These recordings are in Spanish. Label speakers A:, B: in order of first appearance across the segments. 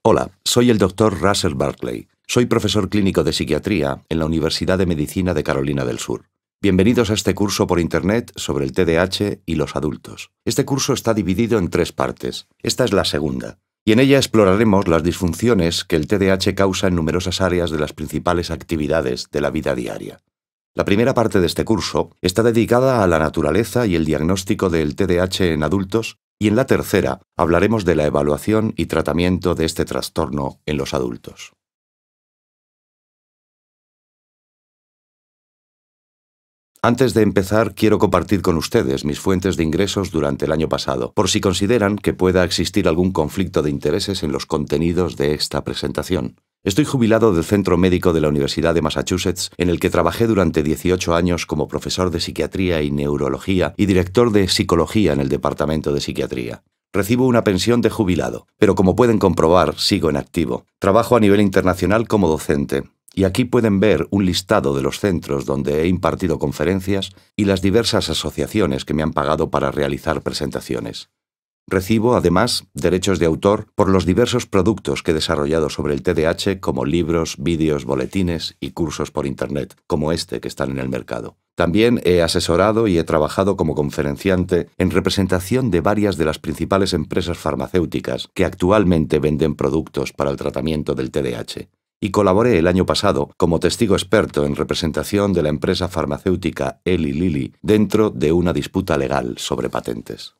A: Hola, soy el Dr. Russell Barkley. Soy profesor clínico de psiquiatría en la Universidad de Medicina de Carolina del Sur. Bienvenidos a este curso por Internet sobre el TDAH y los adultos. Este curso está dividido en 3 partes. Esta es la segunda, y en ella exploraremos las disfunciones que el TDAH causa en numerosas áreas de las principales actividades de la vida diaria. La primera parte de este curso está dedicada a la naturaleza y el diagnóstico del TDAH en adultos, y en la tercera hablaremos de la evaluación y tratamiento de este trastorno en los adultos. Antes de empezar, quiero compartir con ustedes mis fuentes de ingresos durante el año pasado, por si consideran que pueda existir algún conflicto de intereses en los contenidos de esta presentación. Estoy jubilado del Centro Médico de la Universidad de Massachusetts, en el que trabajé durante 18 años como profesor de psiquiatría y neurología y director de psicología en el Departamento de Psiquiatría. Recibo una pensión de jubilado, pero como pueden comprobar, sigo en activo. Trabajo a nivel internacional como docente. Y aquí pueden ver un listado de los centros donde he impartido conferencias y las diversas asociaciones que me han pagado para realizar presentaciones. Recibo, además, derechos de autor por los diversos productos que he desarrollado sobre el TDAH, como libros, vídeos, boletines y cursos por Internet, como este que están en el mercado. También he asesorado y he trabajado como conferenciante en representación de varias de las principales empresas farmacéuticas que actualmente venden productos para el tratamiento del TDAH. Y colaboré el año pasado como testigo experto en representación de la empresa farmacéutica Eli Lilly dentro de una disputa legal sobre patentes.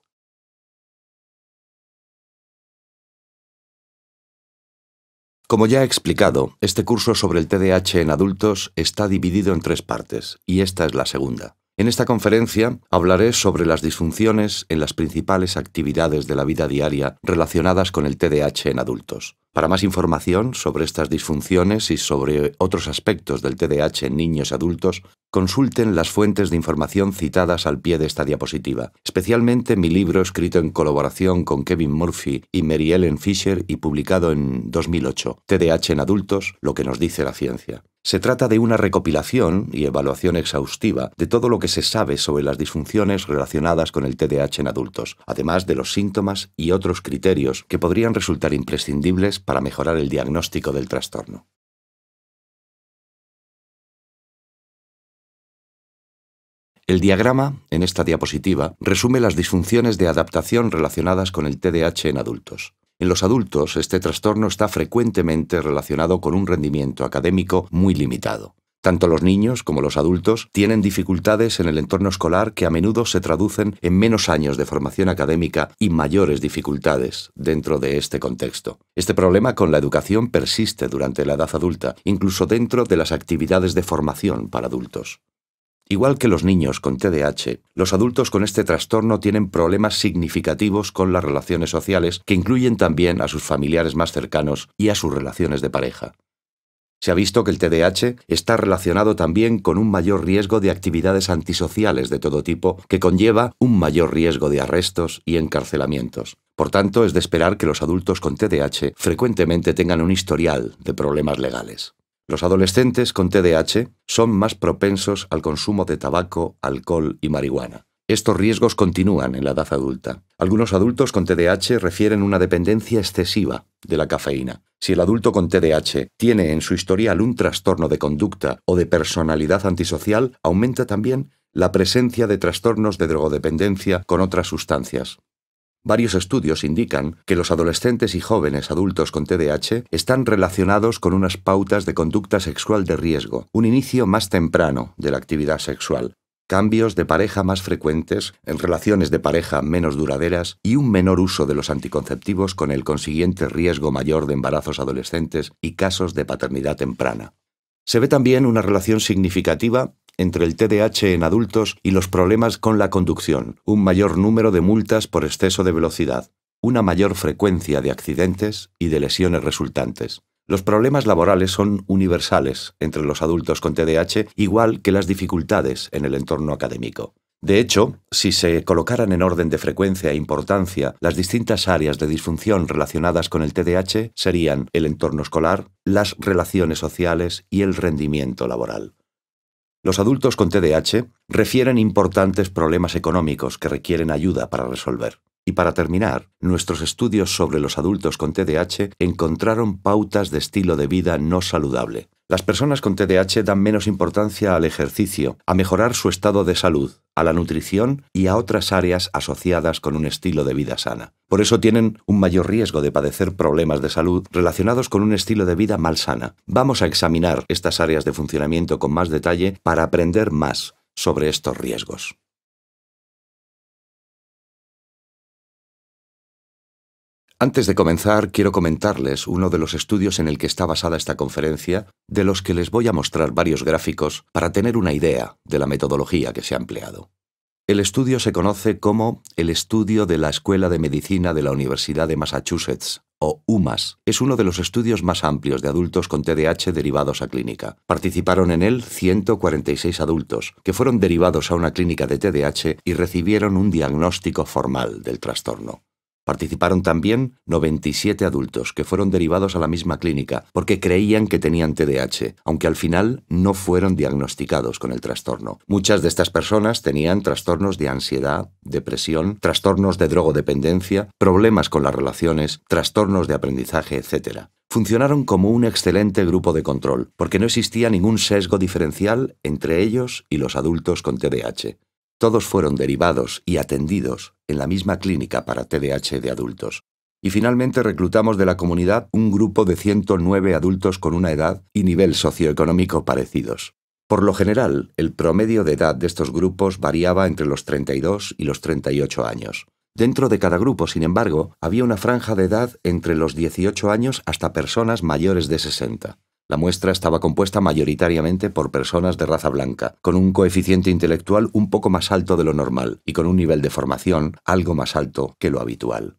A: Como ya he explicado, este curso sobre el TDAH en adultos está dividido en 3 partes, y esta es la segunda. En esta conferencia hablaré sobre las disfunciones en las principales actividades de la vida diaria relacionadas con el TDAH en adultos. Para más información sobre estas disfunciones y sobre otros aspectos del TDAH en niños y adultos, consulten las fuentes de información citadas al pie de esta diapositiva, especialmente mi libro escrito en colaboración con Kevin Murphy y Mary Ellen Fisher y publicado en 2008, TDAH en adultos, lo que nos dice la ciencia. Se trata de una recopilación y evaluación exhaustiva de todo lo que se sabe sobre las disfunciones relacionadas con el TDAH en adultos, además de los síntomas y otros criterios que podrían resultar imprescindibles para mejorar el diagnóstico del trastorno. El diagrama, en esta diapositiva, resume las disfunciones de adaptación relacionadas con el TDAH en adultos. En los adultos, este trastorno está frecuentemente relacionado con un rendimiento académico muy limitado. Tanto los niños como los adultos tienen dificultades en el entorno escolar que a menudo se traducen en menos años de formación académica y mayores dificultades dentro de este contexto. Este problema con la educación persiste durante la edad adulta, incluso dentro de las actividades de formación para adultos. Igual que los niños con TDAH, los adultos con este trastorno tienen problemas significativos con las relaciones sociales que incluyen también a sus familiares más cercanos y a sus relaciones de pareja. Se ha visto que el TDAH está relacionado también con un mayor riesgo de actividades antisociales de todo tipo que conlleva un mayor riesgo de arrestos y encarcelamientos. Por tanto, es de esperar que los adultos con TDAH frecuentemente tengan un historial de problemas legales. Los adolescentes con TDAH son más propensos al consumo de tabaco, alcohol y marihuana. Estos riesgos continúan en la edad adulta. Algunos adultos con TDAH refieren una dependencia excesiva de la cafeína. Si el adulto con TDAH tiene en su historial un trastorno de conducta o de personalidad antisocial, aumenta también la presencia de trastornos de drogodependencia con otras sustancias. Varios estudios indican que los adolescentes y jóvenes adultos con TDAH están relacionados con unas pautas de conducta sexual de riesgo, un inicio más temprano de la actividad sexual, cambios de pareja más frecuentes, en relaciones de pareja menos duraderas y un menor uso de los anticonceptivos con el consiguiente riesgo mayor de embarazos adolescentes y casos de paternidad temprana. Se ve también una relación significativa entre el TDAH en adultos y los problemas con la conducción, un mayor número de multas por exceso de velocidad, una mayor frecuencia de accidentes y de lesiones resultantes. Los problemas laborales son universales entre los adultos con TDAH, igual que las dificultades en el entorno académico. De hecho, si se colocaran en orden de frecuencia e importancia las distintas áreas de disfunción relacionadas con el TDAH, serían el entorno escolar, las relaciones sociales y el rendimiento laboral. Los adultos con TDAH refieren importantes problemas económicos que requieren ayuda para resolver. Y para terminar, nuestros estudios sobre los adultos con TDAH encontraron pautas de estilo de vida no saludable. Las personas con TDAH dan menos importancia al ejercicio, a mejorar su estado de salud, a la nutrición y a otras áreas asociadas con un estilo de vida sana. Por eso tienen un mayor riesgo de padecer problemas de salud relacionados con un estilo de vida malsana. Vamos a examinar estas áreas de funcionamiento con más detalle para aprender más sobre estos riesgos. Antes de comenzar, quiero comentarles uno de los estudios en el que está basada esta conferencia, de los que les voy a mostrar varios gráficos para tener una idea de la metodología que se ha empleado. El estudio se conoce como el estudio de la Escuela de Medicina de la Universidad de Massachusetts, o UMass. Es uno de los estudios más amplios de adultos con TDAH derivados a clínica. Participaron en él 146 adultos, que fueron derivados a una clínica de TDAH y recibieron un diagnóstico formal del trastorno. Participaron también 97 adultos que fueron derivados a la misma clínica porque creían que tenían TDAH, aunque al final no fueron diagnosticados con el trastorno. Muchas de estas personas tenían trastornos de ansiedad, depresión, trastornos de drogodependencia, problemas con las relaciones, trastornos de aprendizaje, etc. Funcionaron como un excelente grupo de control porque no existía ningún sesgo diferencial entre ellos y los adultos con TDAH. Todos fueron derivados y atendidos en la misma clínica para TDAH de adultos. Y finalmente reclutamos de la comunidad un grupo de 109 adultos con una edad y nivel socioeconómico parecidos. Por lo general, el promedio de edad de estos grupos variaba entre los 32 y los 38 años. Dentro de cada grupo, sin embargo, había una franja de edad entre los 18 años hasta personas mayores de 60. La muestra estaba compuesta mayoritariamente por personas de raza blanca, con un coeficiente intelectual un poco más alto de lo normal y con un nivel de formación algo más alto que lo habitual.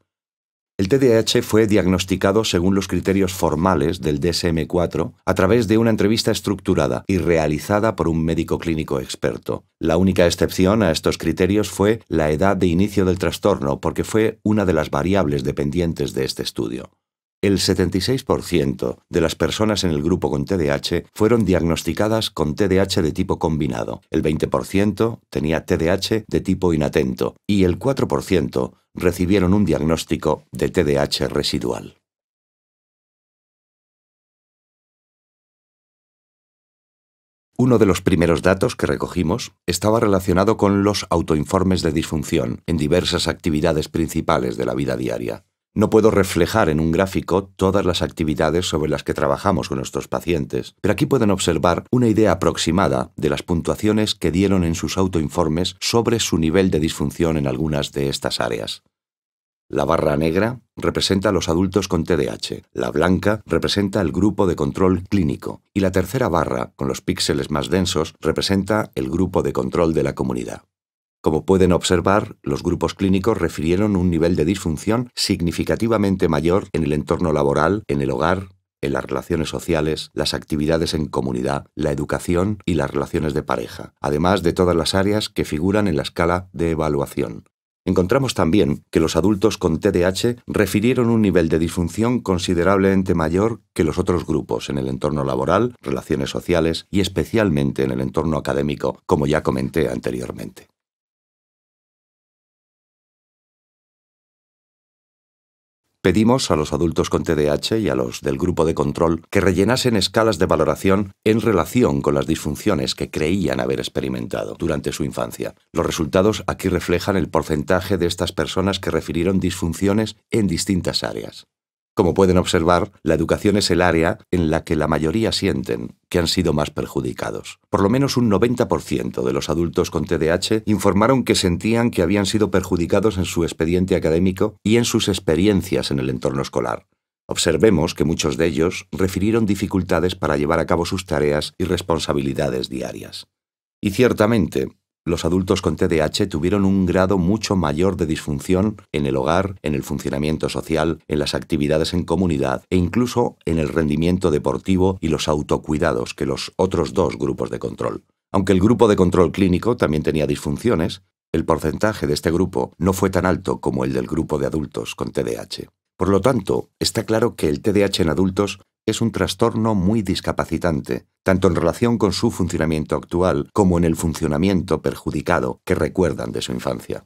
A: El TDAH fue diagnosticado según los criterios formales del DSM-4 a través de una entrevista estructurada y realizada por un médico clínico experto. La única excepción a estos criterios fue la edad de inicio del trastorno, porque fue una de las variables dependientes de este estudio. El 76% de las personas en el grupo con TDAH fueron diagnosticadas con TDAH de tipo combinado, el 20% tenía TDAH de tipo inatento y el 4% recibieron un diagnóstico de TDAH residual. Uno de los primeros datos que recogimos estaba relacionado con los autoinformes de disfunción en diversas actividades principales de la vida diaria. No puedo reflejar en un gráfico todas las actividades sobre las que trabajamos con nuestros pacientes, pero aquí pueden observar una idea aproximada de las puntuaciones que dieron en sus autoinformes sobre su nivel de disfunción en algunas de estas áreas. La barra negra representa a los adultos con TDAH, la blanca representa el grupo de control clínico y la tercera barra, con los píxeles más densos, representa el grupo de control de la comunidad. Como pueden observar, los grupos clínicos refirieron un nivel de disfunción significativamente mayor en el entorno laboral, en el hogar, en las relaciones sociales, las actividades en comunidad, la educación y las relaciones de pareja, además de todas las áreas que figuran en la escala de evaluación. Encontramos también que los adultos con TDAH refirieron un nivel de disfunción considerablemente mayor que los otros grupos en el entorno laboral, relaciones sociales y especialmente en el entorno académico, como ya comenté anteriormente. Pedimos a los adultos con TDAH y a los del grupo de control que rellenasen escalas de valoración en relación con las disfunciones que creían haber experimentado durante su infancia. Los resultados aquí reflejan el porcentaje de estas personas que refirieron disfunciones en distintas áreas. Como pueden observar, la educación es el área en la que la mayoría sienten que han sido más perjudicados. Por lo menos un 90% de los adultos con TDAH informaron que sentían que habían sido perjudicados en su expediente académico y en sus experiencias en el entorno escolar. Observemos que muchos de ellos refirieron dificultades para llevar a cabo sus tareas y responsabilidades diarias. Y ciertamente, los adultos con TDAH tuvieron un grado mucho mayor de disfunción en el hogar, en el funcionamiento social, en las actividades en comunidad e incluso en el rendimiento deportivo y los autocuidados que los otros dos grupos de control. Aunque el grupo de control clínico también tenía disfunciones, el porcentaje de este grupo no fue tan alto como el del grupo de adultos con TDAH. Por lo tanto, está claro que el TDAH en adultos es un trastorno muy discapacitante, tanto en relación con su funcionamiento actual como en el funcionamiento perjudicado que recuerdan de su infancia.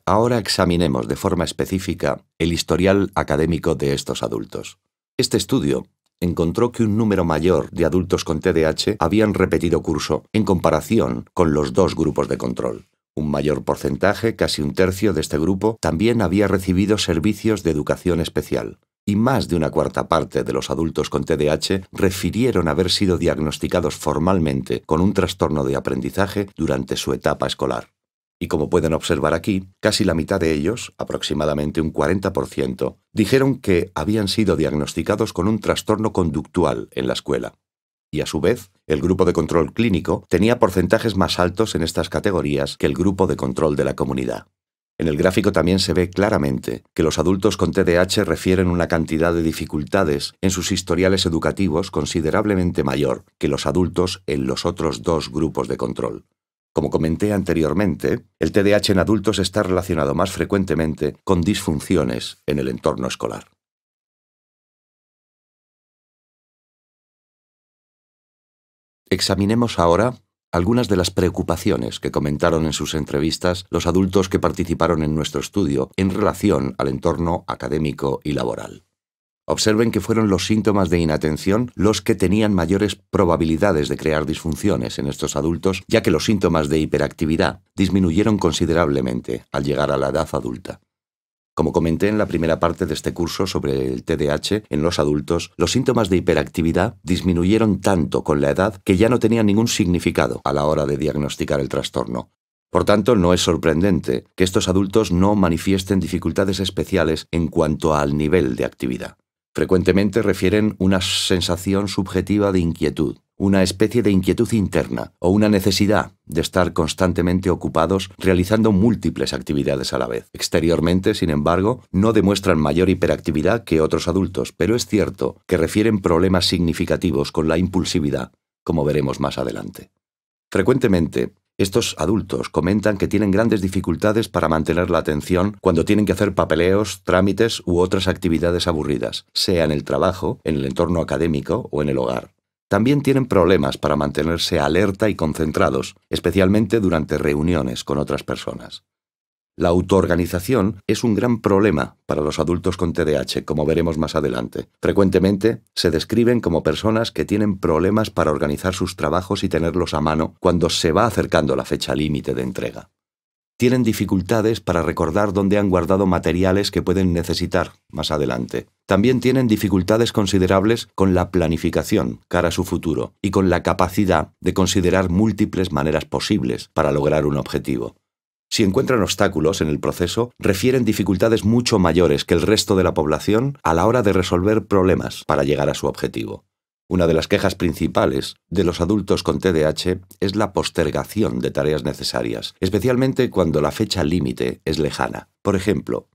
A: Ahora examinemos de forma específica el historial académico de estos adultos. Este estudio encontró que un número mayor de adultos con TDAH habían repetido curso en comparación con los dos grupos de control. Un mayor porcentaje, casi un tercio de este grupo, también había recibido servicios de educación especial. Y más de una cuarta parte de los adultos con TDAH refirieron haber sido diagnosticados formalmente con un trastorno de aprendizaje durante su etapa escolar. Y como pueden observar aquí, casi la mitad de ellos, aproximadamente un 40%, dijeron que habían sido diagnosticados con un trastorno conductual en la escuela. Y a su vez, el grupo de control clínico tenía porcentajes más altos en estas categorías que el grupo de control de la comunidad. En el gráfico también se ve claramente que los adultos con TDAH refieren una cantidad de dificultades en sus historiales educativos considerablemente mayor que los adultos en los otros dos grupos de control. Como comenté anteriormente, el TDAH en adultos está relacionado más frecuentemente con disfunciones en el entorno escolar. Examinemos ahora algunas de las preocupaciones que comentaron en sus entrevistas los adultos que participaron en nuestro estudio en relación al entorno académico y laboral. Observen que fueron los síntomas de inatención los que tenían mayores probabilidades de crear disfunciones en estos adultos, ya que los síntomas de hiperactividad disminuyeron considerablemente al llegar a la edad adulta. Como comenté en la primera parte de este curso sobre el TDAH en los adultos, los síntomas de hiperactividad disminuyeron tanto con la edad que ya no tenían ningún significado a la hora de diagnosticar el trastorno. Por tanto, no es sorprendente que estos adultos no manifiesten dificultades especiales en cuanto al nivel de actividad. Frecuentemente refieren una sensación subjetiva de inquietud, una especie de inquietud interna o una necesidad de estar constantemente ocupados realizando múltiples actividades a la vez. Exteriormente, sin embargo, no demuestran mayor hiperactividad que otros adultos, pero es cierto que refieren problemas significativos con la impulsividad, como veremos más adelante. Frecuentemente, estos adultos comentan que tienen grandes dificultades para mantener la atención cuando tienen que hacer papeleos, trámites u otras actividades aburridas, sea en el trabajo, en el entorno académico o en el hogar. También tienen problemas para mantenerse alerta y concentrados, especialmente durante reuniones con otras personas. La autoorganización es un gran problema para los adultos con TDAH, como veremos más adelante. Frecuentemente se describen como personas que tienen problemas para organizar sus trabajos y tenerlos a mano cuando se va acercando la fecha límite de entrega. Tienen dificultades para recordar dónde han guardado materiales que pueden necesitar más adelante. También tienen dificultades considerables con la planificación cara a su futuro y con la capacidad de considerar múltiples maneras posibles para lograr un objetivo. Si encuentran obstáculos en el proceso, refieren dificultades mucho mayores que el resto de la población a la hora de resolver problemas para llegar a su objetivo. Una de las quejas principales de los adultos con TDAH es la postergación de tareas necesarias, especialmente cuando la fecha límite es lejana. Por ejemplo,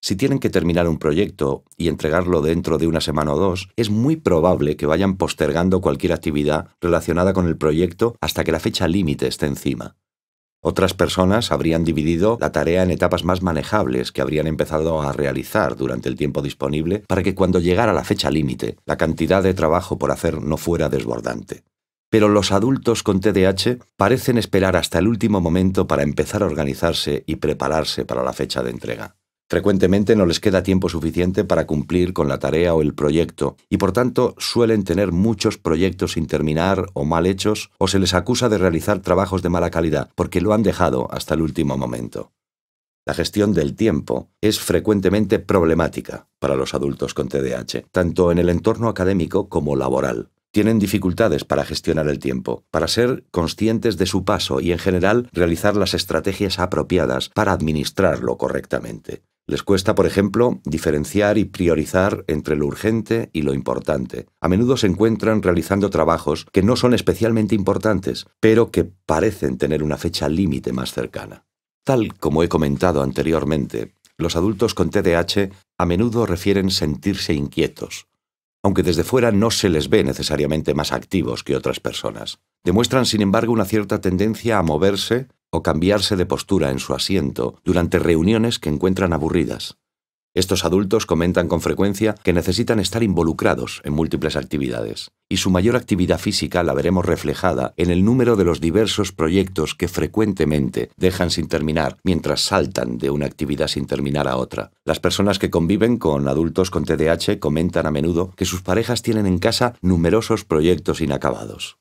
A: si tienen que terminar un proyecto y entregarlo dentro de una semana o dos, es muy probable que vayan postergando cualquier actividad relacionada con el proyecto hasta que la fecha límite esté encima. Otras personas habrían dividido la tarea en etapas más manejables que habrían empezado a realizar durante el tiempo disponible para que cuando llegara la fecha límite, la cantidad de trabajo por hacer no fuera desbordante. Pero los adultos con TDAH parecen esperar hasta el último momento para empezar a organizarse y prepararse para la fecha de entrega. Frecuentemente no les queda tiempo suficiente para cumplir con la tarea o el proyecto y por tanto suelen tener muchos proyectos sin terminar o mal hechos o se les acusa de realizar trabajos de mala calidad porque lo han dejado hasta el último momento. La gestión del tiempo es frecuentemente problemática para los adultos con TDAH, tanto en el entorno académico como laboral. Tienen dificultades para gestionar el tiempo, para ser conscientes de su paso y en general realizar las estrategias apropiadas para administrarlo correctamente. Les cuesta, por ejemplo, diferenciar y priorizar entre lo urgente y lo importante. A menudo se encuentran realizando trabajos que no son especialmente importantes, pero que parecen tener una fecha límite más cercana. Tal como he comentado anteriormente, los adultos con TDAH a menudo refieren sentirse inquietos, aunque desde fuera no se les ve necesariamente más activos que otras personas. Demuestran, sin embargo, una cierta tendencia a moverse o cambiarse de postura en su asiento durante reuniones que encuentran aburridas. Estos adultos comentan con frecuencia que necesitan estar involucrados en múltiples actividades, y su mayor actividad física la veremos reflejada en el número de los diversos proyectos que frecuentemente dejan sin terminar mientras saltan de una actividad sin terminar a otra. Las personas que conviven con adultos con TDAH comentan a menudo que sus parejas tienen en casa numerosos proyectos inacabados.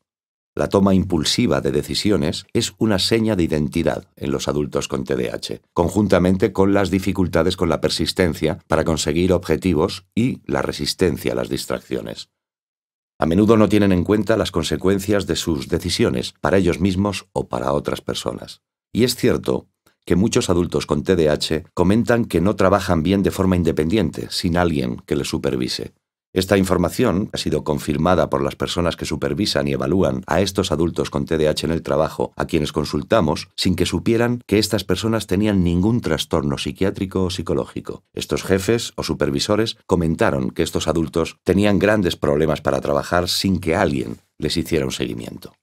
A: La toma impulsiva de decisiones es una seña de identidad en los adultos con TDAH, conjuntamente con las dificultades con la persistencia para conseguir objetivos y la resistencia a las distracciones. A menudo no tienen en cuenta las consecuencias de sus decisiones para ellos mismos o para otras personas. Y es cierto que muchos adultos con TDAH comentan que no trabajan bien de forma independiente, sin alguien que les supervise. Esta información ha sido confirmada por las personas que supervisan y evalúan a estos adultos con TDAH en el trabajo, a quienes consultamos, sin que supieran que estas personas tenían ningún trastorno psiquiátrico o psicológico. Estos jefes o supervisores comentaron que estos adultos tenían grandes problemas para trabajar sin que alguien les hiciera un seguimiento.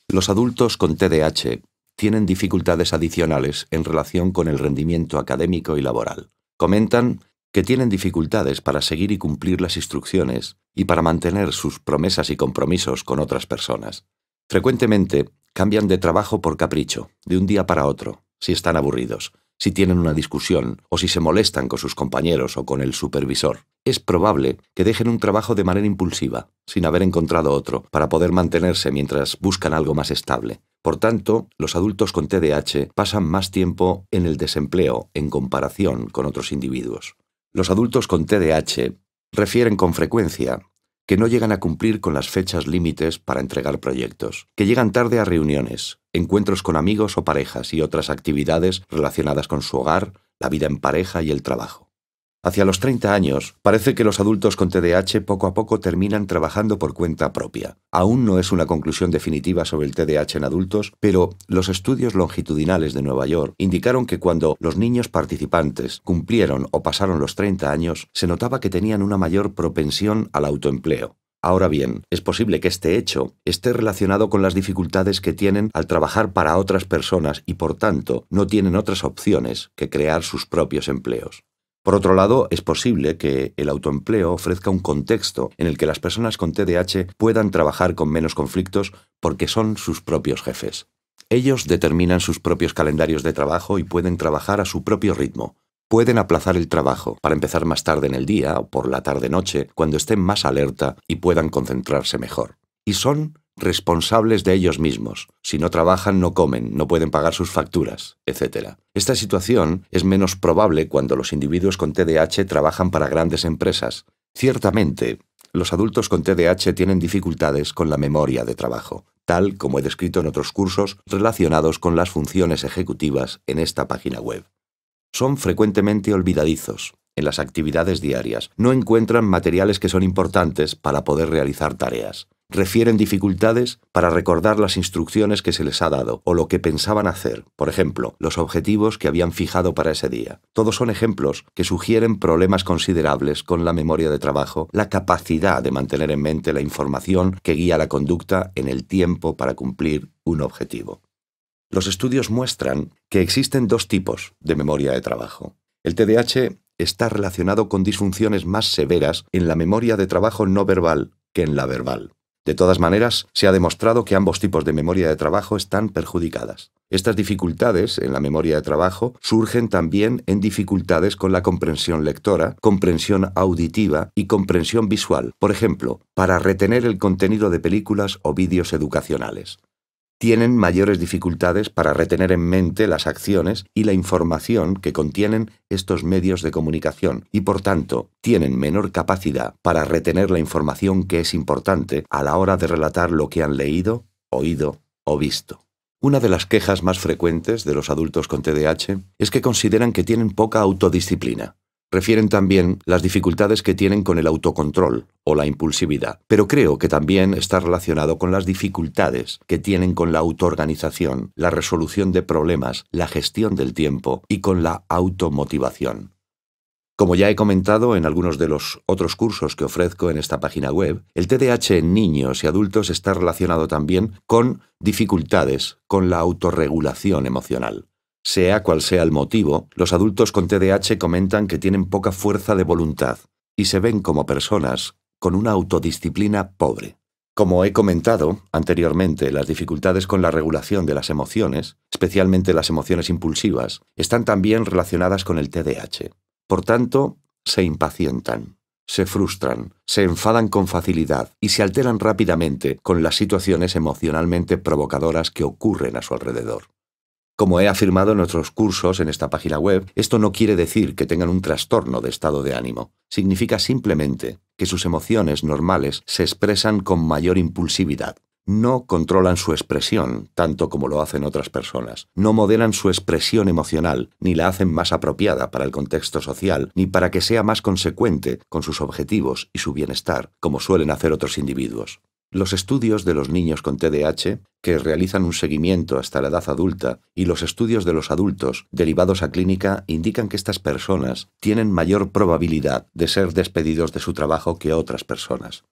A: Los adultos con TDAH tienen dificultades adicionales en relación con el rendimiento académico y laboral. Comentan que tienen dificultades para seguir y cumplir las instrucciones y para mantener sus promesas y compromisos con otras personas. Frecuentemente cambian de trabajo por capricho, de un día para otro, si están aburridos, si tienen una discusión o si se molestan con sus compañeros o con el supervisor. Es probable que dejen un trabajo de manera impulsiva, sin haber encontrado otro, para poder mantenerse mientras buscan algo más estable. Por tanto, los adultos con TDAH pasan más tiempo en el desempleo en comparación con otros individuos. Los adultos con TDAH refieren con frecuencia que no llegan a cumplir con las fechas límites para entregar proyectos, que llegan tarde a reuniones, encuentros con amigos o parejas y otras actividades relacionadas con su hogar, la vida en pareja y el trabajo. Hacia los 30 años, parece que los adultos con TDAH poco a poco terminan trabajando por cuenta propia. Aún no es una conclusión definitiva sobre el TDAH en adultos, pero los estudios longitudinales de Nueva York indicaron que cuando los niños participantes cumplieron o pasaron los 30 años, se notaba que tenían una mayor propensión al autoempleo. Ahora bien, es posible que este hecho esté relacionado con las dificultades que tienen al trabajar para otras personas y, por tanto, no tienen otras opciones que crear sus propios empleos. Por otro lado, es posible que el autoempleo ofrezca un contexto en el que las personas con TDAH puedan trabajar con menos conflictos porque son sus propios jefes. Ellos determinan sus propios calendarios de trabajo y pueden trabajar a su propio ritmo. Pueden aplazar el trabajo para empezar más tarde en el día o por la tarde-noche, cuando estén más alerta y puedan concentrarse mejor. Y son responsables de ellos mismos. Si no trabajan, no comen, no pueden pagar sus facturas, etc. Esta situación es menos probable cuando los individuos con TDAH trabajan para grandes empresas. Ciertamente, los adultos con TDAH tienen dificultades con la memoria de trabajo, tal como he descrito en otros cursos relacionados con las funciones ejecutivas en esta página web. Son frecuentemente olvidadizos en las actividades diarias. No encuentran materiales que son importantes para poder realizar tareas. Refieren dificultades para recordar las instrucciones que se les ha dado o lo que pensaban hacer, por ejemplo, los objetivos que habían fijado para ese día. Todos son ejemplos que sugieren problemas considerables con la memoria de trabajo, la capacidad de mantener en mente la información que guía la conducta en el tiempo para cumplir un objetivo. Los estudios muestran que existen dos tipos de memoria de trabajo. El TDAH está relacionado con disfunciones más severas en la memoria de trabajo no verbal que en la verbal. De todas maneras, se ha demostrado que ambos tipos de memoria de trabajo están perjudicadas. Estas dificultades en la memoria de trabajo surgen también en dificultades con la comprensión lectora, comprensión auditiva y comprensión visual, por ejemplo, para retener el contenido de películas o vídeos educacionales. Tienen mayores dificultades para retener en mente las acciones y la información que contienen estos medios de comunicación y, por tanto, tienen menor capacidad para retener la información que es importante a la hora de relatar lo que han leído, oído o visto. Una de las quejas más frecuentes de los adultos con TDAH es que consideran que tienen poca autodisciplina. Refieren también las dificultades que tienen con el autocontrol o la impulsividad, pero creo que también está relacionado con las dificultades que tienen con la autoorganización, la resolución de problemas, la gestión del tiempo y con la automotivación. Como ya he comentado en algunos de los otros cursos que ofrezco en esta página web, el TDAH en niños y adultos está relacionado también con dificultades con la autorregulación emocional. Sea cual sea el motivo, los adultos con TDAH comentan que tienen poca fuerza de voluntad y se ven como personas con una autodisciplina pobre. Como he comentado anteriormente, las dificultades con la regulación de las emociones, especialmente las emociones impulsivas, están también relacionadas con el TDAH. Por tanto, se impacientan, se frustran, se enfadan con facilidad y se alteran rápidamente con las situaciones emocionalmente provocadoras que ocurren a su alrededor. Como he afirmado en otros cursos en esta página web, esto no quiere decir que tengan un trastorno de estado de ánimo. Significa simplemente que sus emociones normales se expresan con mayor impulsividad. No controlan su expresión, tanto como lo hacen otras personas. No modelan su expresión emocional, ni la hacen más apropiada para el contexto social, ni para que sea más consecuente con sus objetivos y su bienestar, como suelen hacer otros individuos. Los estudios de los niños con TDAH, que realizan un seguimiento hasta la edad adulta, y los estudios de los adultos, derivados a clínica, indican que estas personas tienen mayor probabilidad de ser despedidos de su trabajo que otras personas.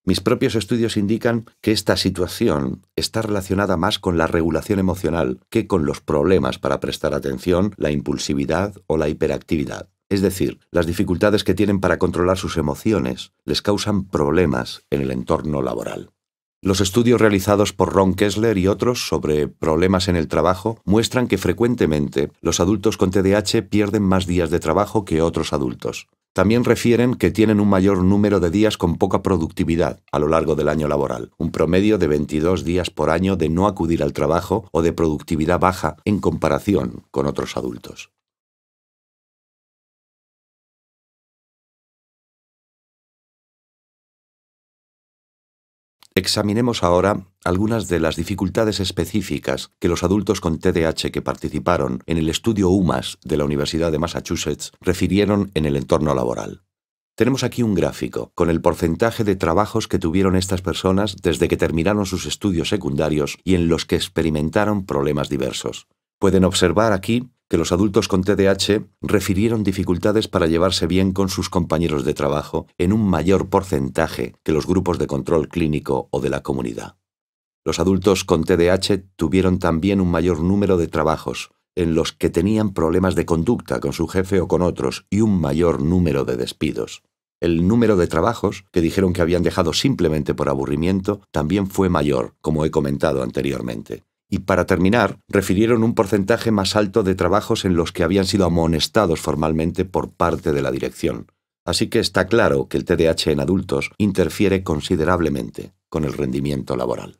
A: Mis propios estudios indican que esta situación está relacionada más con la regulación emocional que con los problemas para prestar atención, la impulsividad o la hiperactividad. Es decir, las dificultades que tienen para controlar sus emociones les causan problemas en el entorno laboral. Los estudios realizados por Ron Kessler y otros sobre problemas en el trabajo muestran que frecuentemente los adultos con TDAH pierden más días de trabajo que otros adultos. También refieren que tienen un mayor número de días con poca productividad a lo largo del año laboral, un promedio de 22 días por año de no acudir al trabajo o de productividad baja en comparación con otros adultos. Examinemos ahora algunas de las dificultades específicas que los adultos con TDAH que participaron en el estudio UMass de la Universidad de Massachusetts refirieron en el entorno laboral. Tenemos aquí un gráfico con el porcentaje de trabajos que tuvieron estas personas desde que terminaron sus estudios secundarios y en los que experimentaron problemas diversos. Pueden observar aquí que los adultos con TDAH refirieron dificultades para llevarse bien con sus compañeros de trabajo en un mayor porcentaje que los grupos de control clínico o de la comunidad. Los adultos con TDAH tuvieron también un mayor número de trabajos en los que tenían problemas de conducta con su jefe o con otros y un mayor número de despidos. El número de trabajos que dijeron que habían dejado simplemente por aburrimiento también fue mayor, como he comentado anteriormente. Y para terminar, refirieron un porcentaje más alto de trabajos en los que habían sido amonestados formalmente por parte de la dirección. Así que está claro que el TDAH en adultos interfiere considerablemente con el rendimiento laboral.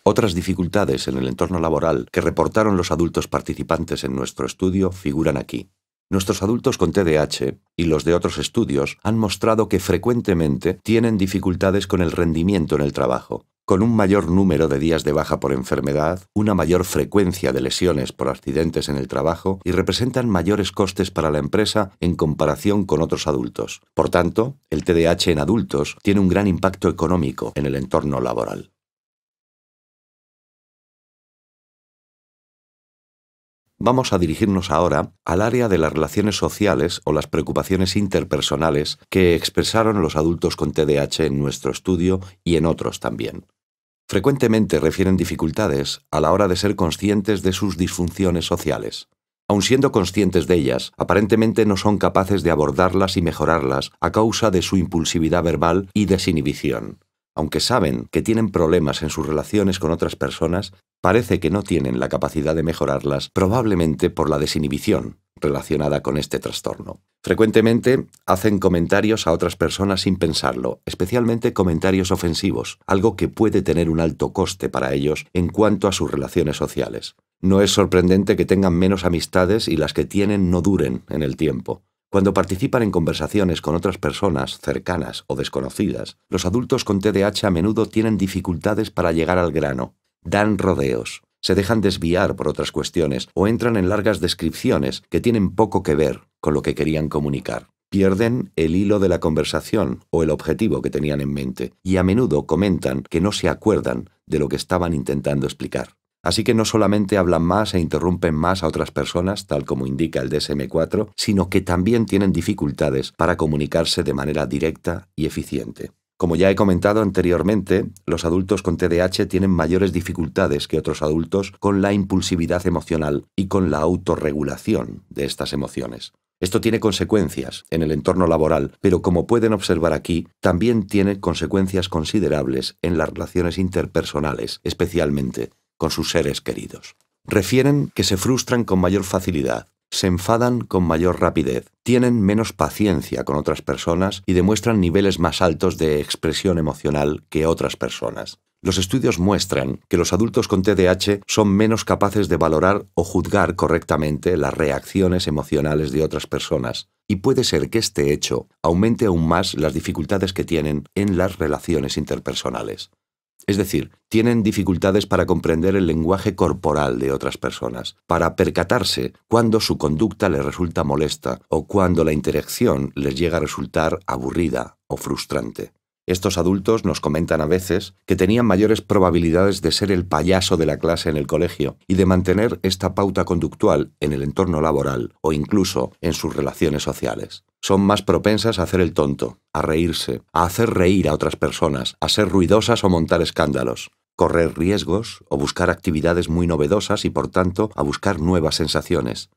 A: Otras dificultades en el entorno laboral que reportaron los adultos participantes en nuestro estudio figuran aquí. Nuestros adultos con TDAH y los de otros estudios han mostrado que frecuentemente tienen dificultades con el rendimiento en el trabajo, con un mayor número de días de baja por enfermedad, una mayor frecuencia de lesiones por accidentes en el trabajo y representan mayores costes para la empresa en comparación con otros adultos. Por tanto, el TDAH en adultos tiene un gran impacto económico en el entorno laboral. Vamos a dirigirnos ahora al área de las relaciones sociales o las preocupaciones interpersonales que expresaron los adultos con TDAH en nuestro estudio y en otros también. Frecuentemente refieren dificultades a la hora de ser conscientes de sus disfunciones sociales. Aun siendo conscientes de ellas, aparentemente no son capaces de abordarlas y mejorarlas a causa de su impulsividad verbal y desinhibición. Aunque saben que tienen problemas en sus relaciones con otras personas, parece que no tienen la capacidad de mejorarlas, probablemente por la desinhibición relacionada con este trastorno. Frecuentemente hacen comentarios a otras personas sin pensarlo, especialmente comentarios ofensivos, algo que puede tener un alto coste para ellos en cuanto a sus relaciones sociales. No es sorprendente que tengan menos amistades y las que tienen no duren en el tiempo. Cuando participan en conversaciones con otras personas cercanas o desconocidas, los adultos con TDAH a menudo tienen dificultades para llegar al grano. Dan rodeos, se dejan desviar por otras cuestiones o entran en largas descripciones que tienen poco que ver con lo que querían comunicar. Pierden el hilo de la conversación o el objetivo que tenían en mente y a menudo comentan que no se acuerdan de lo que estaban intentando explicar. Así que no solamente hablan más e interrumpen más a otras personas, tal como indica el DSM-4, sino que también tienen dificultades para comunicarse de manera directa y eficiente. Como ya he comentado anteriormente, los adultos con TDAH tienen mayores dificultades que otros adultos con la impulsividad emocional y con la autorregulación de estas emociones. Esto tiene consecuencias en el entorno laboral, pero como pueden observar aquí, también tiene consecuencias considerables en las relaciones interpersonales, especialmente con sus seres queridos. Refieren que se frustran con mayor facilidad, se enfadan con mayor rapidez, tienen menos paciencia con otras personas y demuestran niveles más altos de expresión emocional que otras personas. Los estudios muestran que los adultos con TDAH son menos capaces de valorar o juzgar correctamente las reacciones emocionales de otras personas, y puede ser que este hecho aumente aún más las dificultades que tienen en las relaciones interpersonales. Es decir, tienen dificultades para comprender el lenguaje corporal de otras personas, para percatarse cuando su conducta les resulta molesta o cuando la interacción les llega a resultar aburrida o frustrante. Estos adultos nos comentan a veces que tenían mayores probabilidades de ser el payaso de la clase en el colegio y de mantener esta pauta conductual en el entorno laboral o incluso en sus relaciones sociales. Son más propensas a hacer el tonto, a reírse, a hacer reír a otras personas, a ser ruidosas o montar escándalos, correr riesgos o buscar actividades muy novedosas y por tanto a buscar nuevas sensaciones.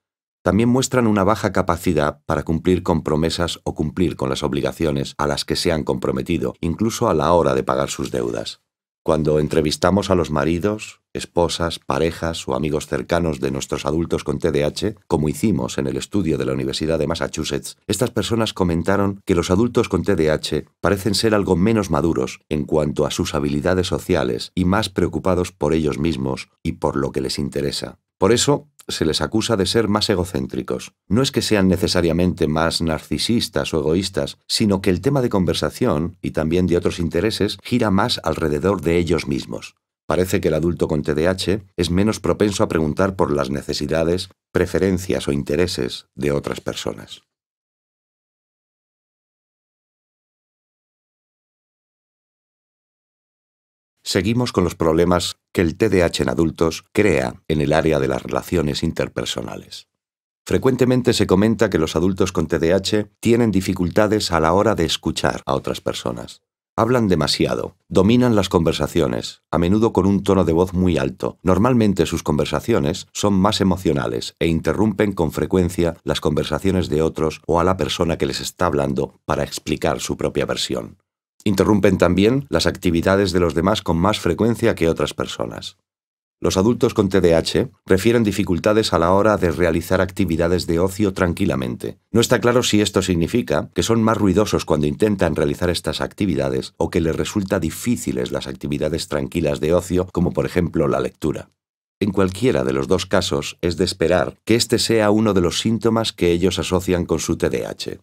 A: También muestran una baja capacidad para cumplir con promesas o cumplir con las obligaciones a las que se han comprometido, incluso a la hora de pagar sus deudas. Cuando entrevistamos a los maridos, esposas, parejas o amigos cercanos de nuestros adultos con TDAH, como hicimos en el estudio de la Universidad de Massachusetts, estas personas comentaron que los adultos con TDAH parecen ser algo menos maduros en cuanto a sus habilidades sociales y más preocupados por ellos mismos y por lo que les interesa. Por eso, se les acusa de ser más egocéntricos. No es que sean necesariamente más narcisistas o egoístas, sino que el tema de conversación, y también de otros intereses, gira más alrededor de ellos mismos. Parece que el adulto con TDAH es menos propenso a preguntar por las necesidades, preferencias o intereses de otras personas. Seguimos con los problemas que el TDAH en adultos crea en el área de las relaciones interpersonales. Frecuentemente se comenta que los adultos con TDAH tienen dificultades a la hora de escuchar a otras personas. Hablan demasiado, dominan las conversaciones, a menudo con un tono de voz muy alto. Normalmente sus conversaciones son más emocionales e interrumpen con frecuencia las conversaciones de otros o a la persona que les está hablando para explicar su propia versión. Interrumpen también las actividades de los demás con más frecuencia que otras personas. Los adultos con TDAH refieren dificultades a la hora de realizar actividades de ocio tranquilamente. No está claro si esto significa que son más ruidosos cuando intentan realizar estas actividades o que les resulta difíciles las actividades tranquilas de ocio, como por ejemplo la lectura. En cualquiera de los dos casos es de esperar que este sea uno de los síntomas que ellos asocian con su TDAH.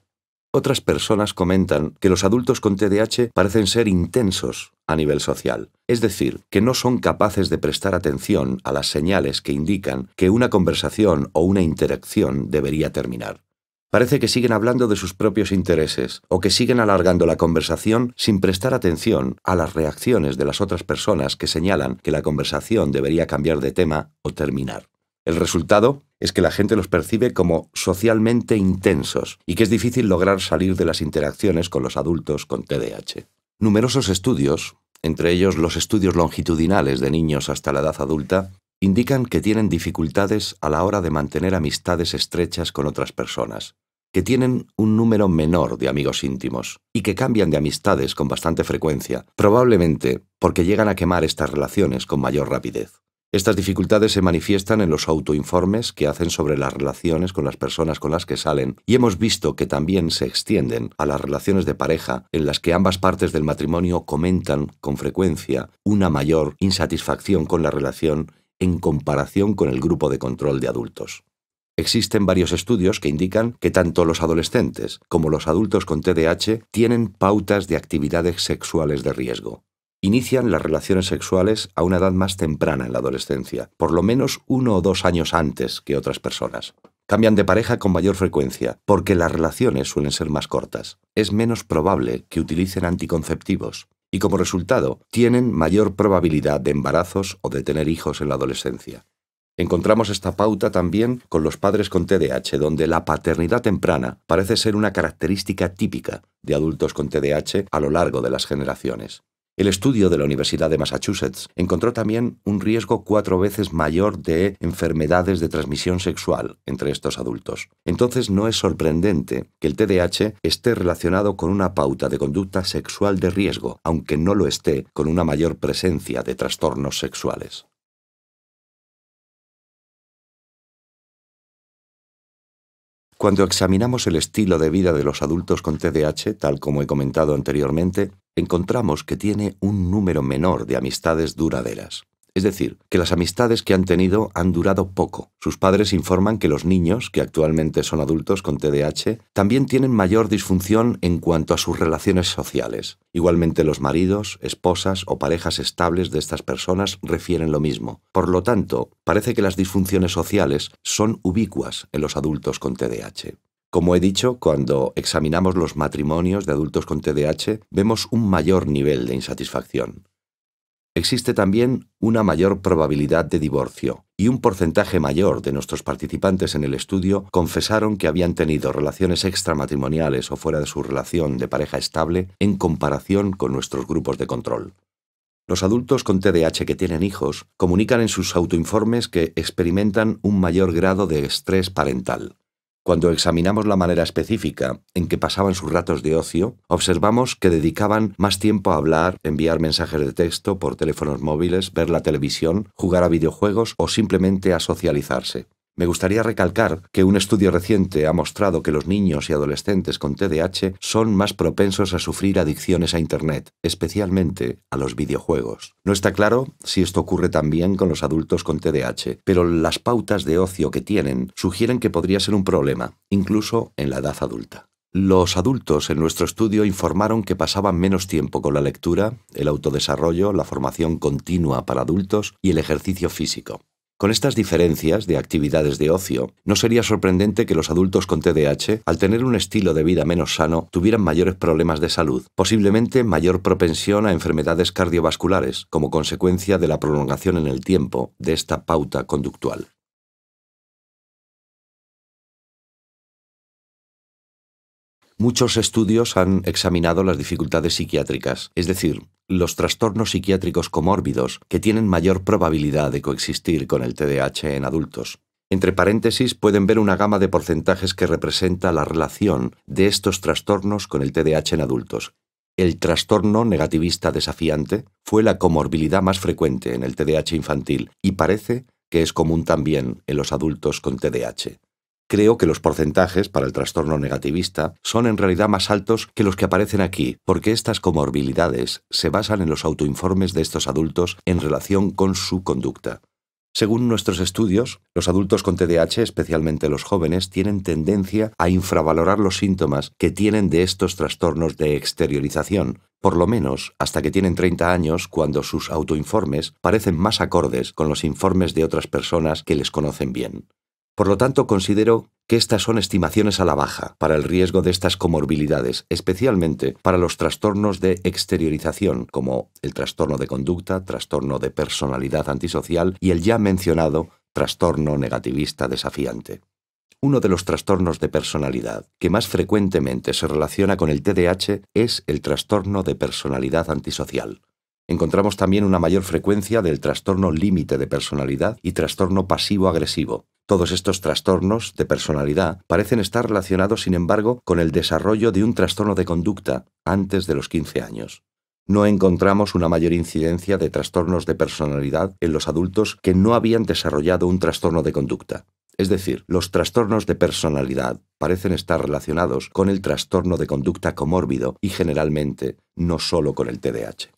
A: Otras personas comentan que los adultos con TDAH parecen ser intensos a nivel social, es decir, que no son capaces de prestar atención a las señales que indican que una conversación o una interacción debería terminar. Parece que siguen hablando de sus propios intereses o que siguen alargando la conversación sin prestar atención a las reacciones de las otras personas que señalan que la conversación debería cambiar de tema o terminar. El resultado es que la gente los percibe como socialmente intensos y que es difícil lograr salir de las interacciones con los adultos con TDAH. Numerosos estudios, entre ellos los estudios longitudinales de niños hasta la edad adulta, indican que tienen dificultades a la hora de mantener amistades estrechas con otras personas, que tienen un número menor de amigos íntimos y que cambian de amistades con bastante frecuencia, probablemente porque llegan a quemar estas relaciones con mayor rapidez. Estas dificultades se manifiestan en los autoinformes que hacen sobre las relaciones con las personas con las que salen y hemos visto que también se extienden a las relaciones de pareja en las que ambas partes del matrimonio comentan con frecuencia una mayor insatisfacción con la relación en comparación con el grupo de control de adultos. Existen varios estudios que indican que tanto los adolescentes como los adultos con TDAH tienen pautas de actividades sexuales de riesgo. Inician las relaciones sexuales a una edad más temprana en la adolescencia, por lo menos 1 o 2 años antes que otras personas. Cambian de pareja con mayor frecuencia, porque las relaciones suelen ser más cortas. Es menos probable que utilicen anticonceptivos y como resultado tienen mayor probabilidad de embarazos o de tener hijos en la adolescencia. Encontramos esta pauta también con los padres con TDAH, donde la paternidad temprana parece ser una característica típica de adultos con TDAH a lo largo de las generaciones. El estudio de la Universidad de Massachusetts encontró también un riesgo 4 veces mayor de enfermedades de transmisión sexual entre estos adultos. Entonces no es sorprendente que el TDAH esté relacionado con una pauta de conducta sexual de riesgo, aunque no lo esté con una mayor presencia de trastornos sexuales. Cuando examinamos el estilo de vida de los adultos con TDAH, tal como he comentado anteriormente, encontramos que tiene un número menor de amistades duraderas. Es decir, que las amistades que han tenido han durado poco. Sus padres informan que los niños, que actualmente son adultos con TDAH, también tienen mayor disfunción en cuanto a sus relaciones sociales. Igualmente los maridos, esposas o parejas estables de estas personas refieren lo mismo. Por lo tanto, parece que las disfunciones sociales son ubicuas en los adultos con TDAH. Como he dicho, cuando examinamos los matrimonios de adultos con TDAH, vemos un mayor nivel de insatisfacción. Existe también una mayor probabilidad de divorcio, y un porcentaje mayor de nuestros participantes en el estudio confesaron que habían tenido relaciones extramatrimoniales o fuera de su relación de pareja estable en comparación con nuestros grupos de control. Los adultos con TDAH que tienen hijos comunican en sus autoinformes que experimentan un mayor grado de estrés parental. Cuando examinamos la manera específica en que pasaban sus ratos de ocio, observamos que dedicaban más tiempo a hablar, enviar mensajes de texto por teléfonos móviles, ver la televisión, jugar a videojuegos o simplemente a socializarse. Me gustaría recalcar que un estudio reciente ha mostrado que los niños y adolescentes con TDAH son más propensos a sufrir adicciones a Internet, especialmente a los videojuegos. No está claro si esto ocurre también con los adultos con TDAH, pero las pautas de ocio que tienen sugieren que podría ser un problema, incluso en la edad adulta. Los adultos en nuestro estudio informaron que pasaban menos tiempo con la lectura, el autodesarrollo, la formación continua para adultos y el ejercicio físico. Con estas diferencias de actividades de ocio, no sería sorprendente que los adultos con TDAH, al tener un estilo de vida menos sano, tuvieran mayores problemas de salud, posiblemente mayor propensión a enfermedades cardiovasculares, como consecuencia de la prolongación en el tiempo de esta pauta conductual. Muchos estudios han examinado las dificultades psiquiátricas, es decir, los trastornos psiquiátricos comórbidos que tienen mayor probabilidad de coexistir con el TDAH en adultos. Entre paréntesis pueden ver una gama de porcentajes que representa la relación de estos trastornos con el TDAH en adultos. El trastorno negativista desafiante fue la comorbilidad más frecuente en el TDAH infantil y parece que es común también en los adultos con TDAH. Creo que los porcentajes para el trastorno negativista son en realidad más altos que los que aparecen aquí, porque estas comorbilidades se basan en los autoinformes de estos adultos en relación con su conducta. Según nuestros estudios, los adultos con TDAH, especialmente los jóvenes, tienen tendencia a infravalorar los síntomas que tienen de estos trastornos de exteriorización, por lo menos hasta que tienen 30 años, cuando sus autoinformes parecen más acordes con los informes de otras personas que les conocen bien. Por lo tanto, considero que estas son estimaciones a la baja para el riesgo de estas comorbilidades, especialmente para los trastornos de exteriorización, como el trastorno de conducta, trastorno de personalidad antisocial y el ya mencionado trastorno negativista desafiante. Uno de los trastornos de personalidad que más frecuentemente se relaciona con el TDAH es el trastorno de personalidad antisocial. Encontramos también una mayor frecuencia del trastorno límite de personalidad y trastorno pasivo-agresivo. Todos estos trastornos de personalidad parecen estar relacionados, sin embargo, con el desarrollo de un trastorno de conducta antes de los 15 años. No encontramos una mayor incidencia de trastornos de personalidad en los adultos que no habían desarrollado un trastorno de conducta. Es decir, los trastornos de personalidad parecen estar relacionados con el trastorno de conducta comórbido y generalmente no solo con el TDAH.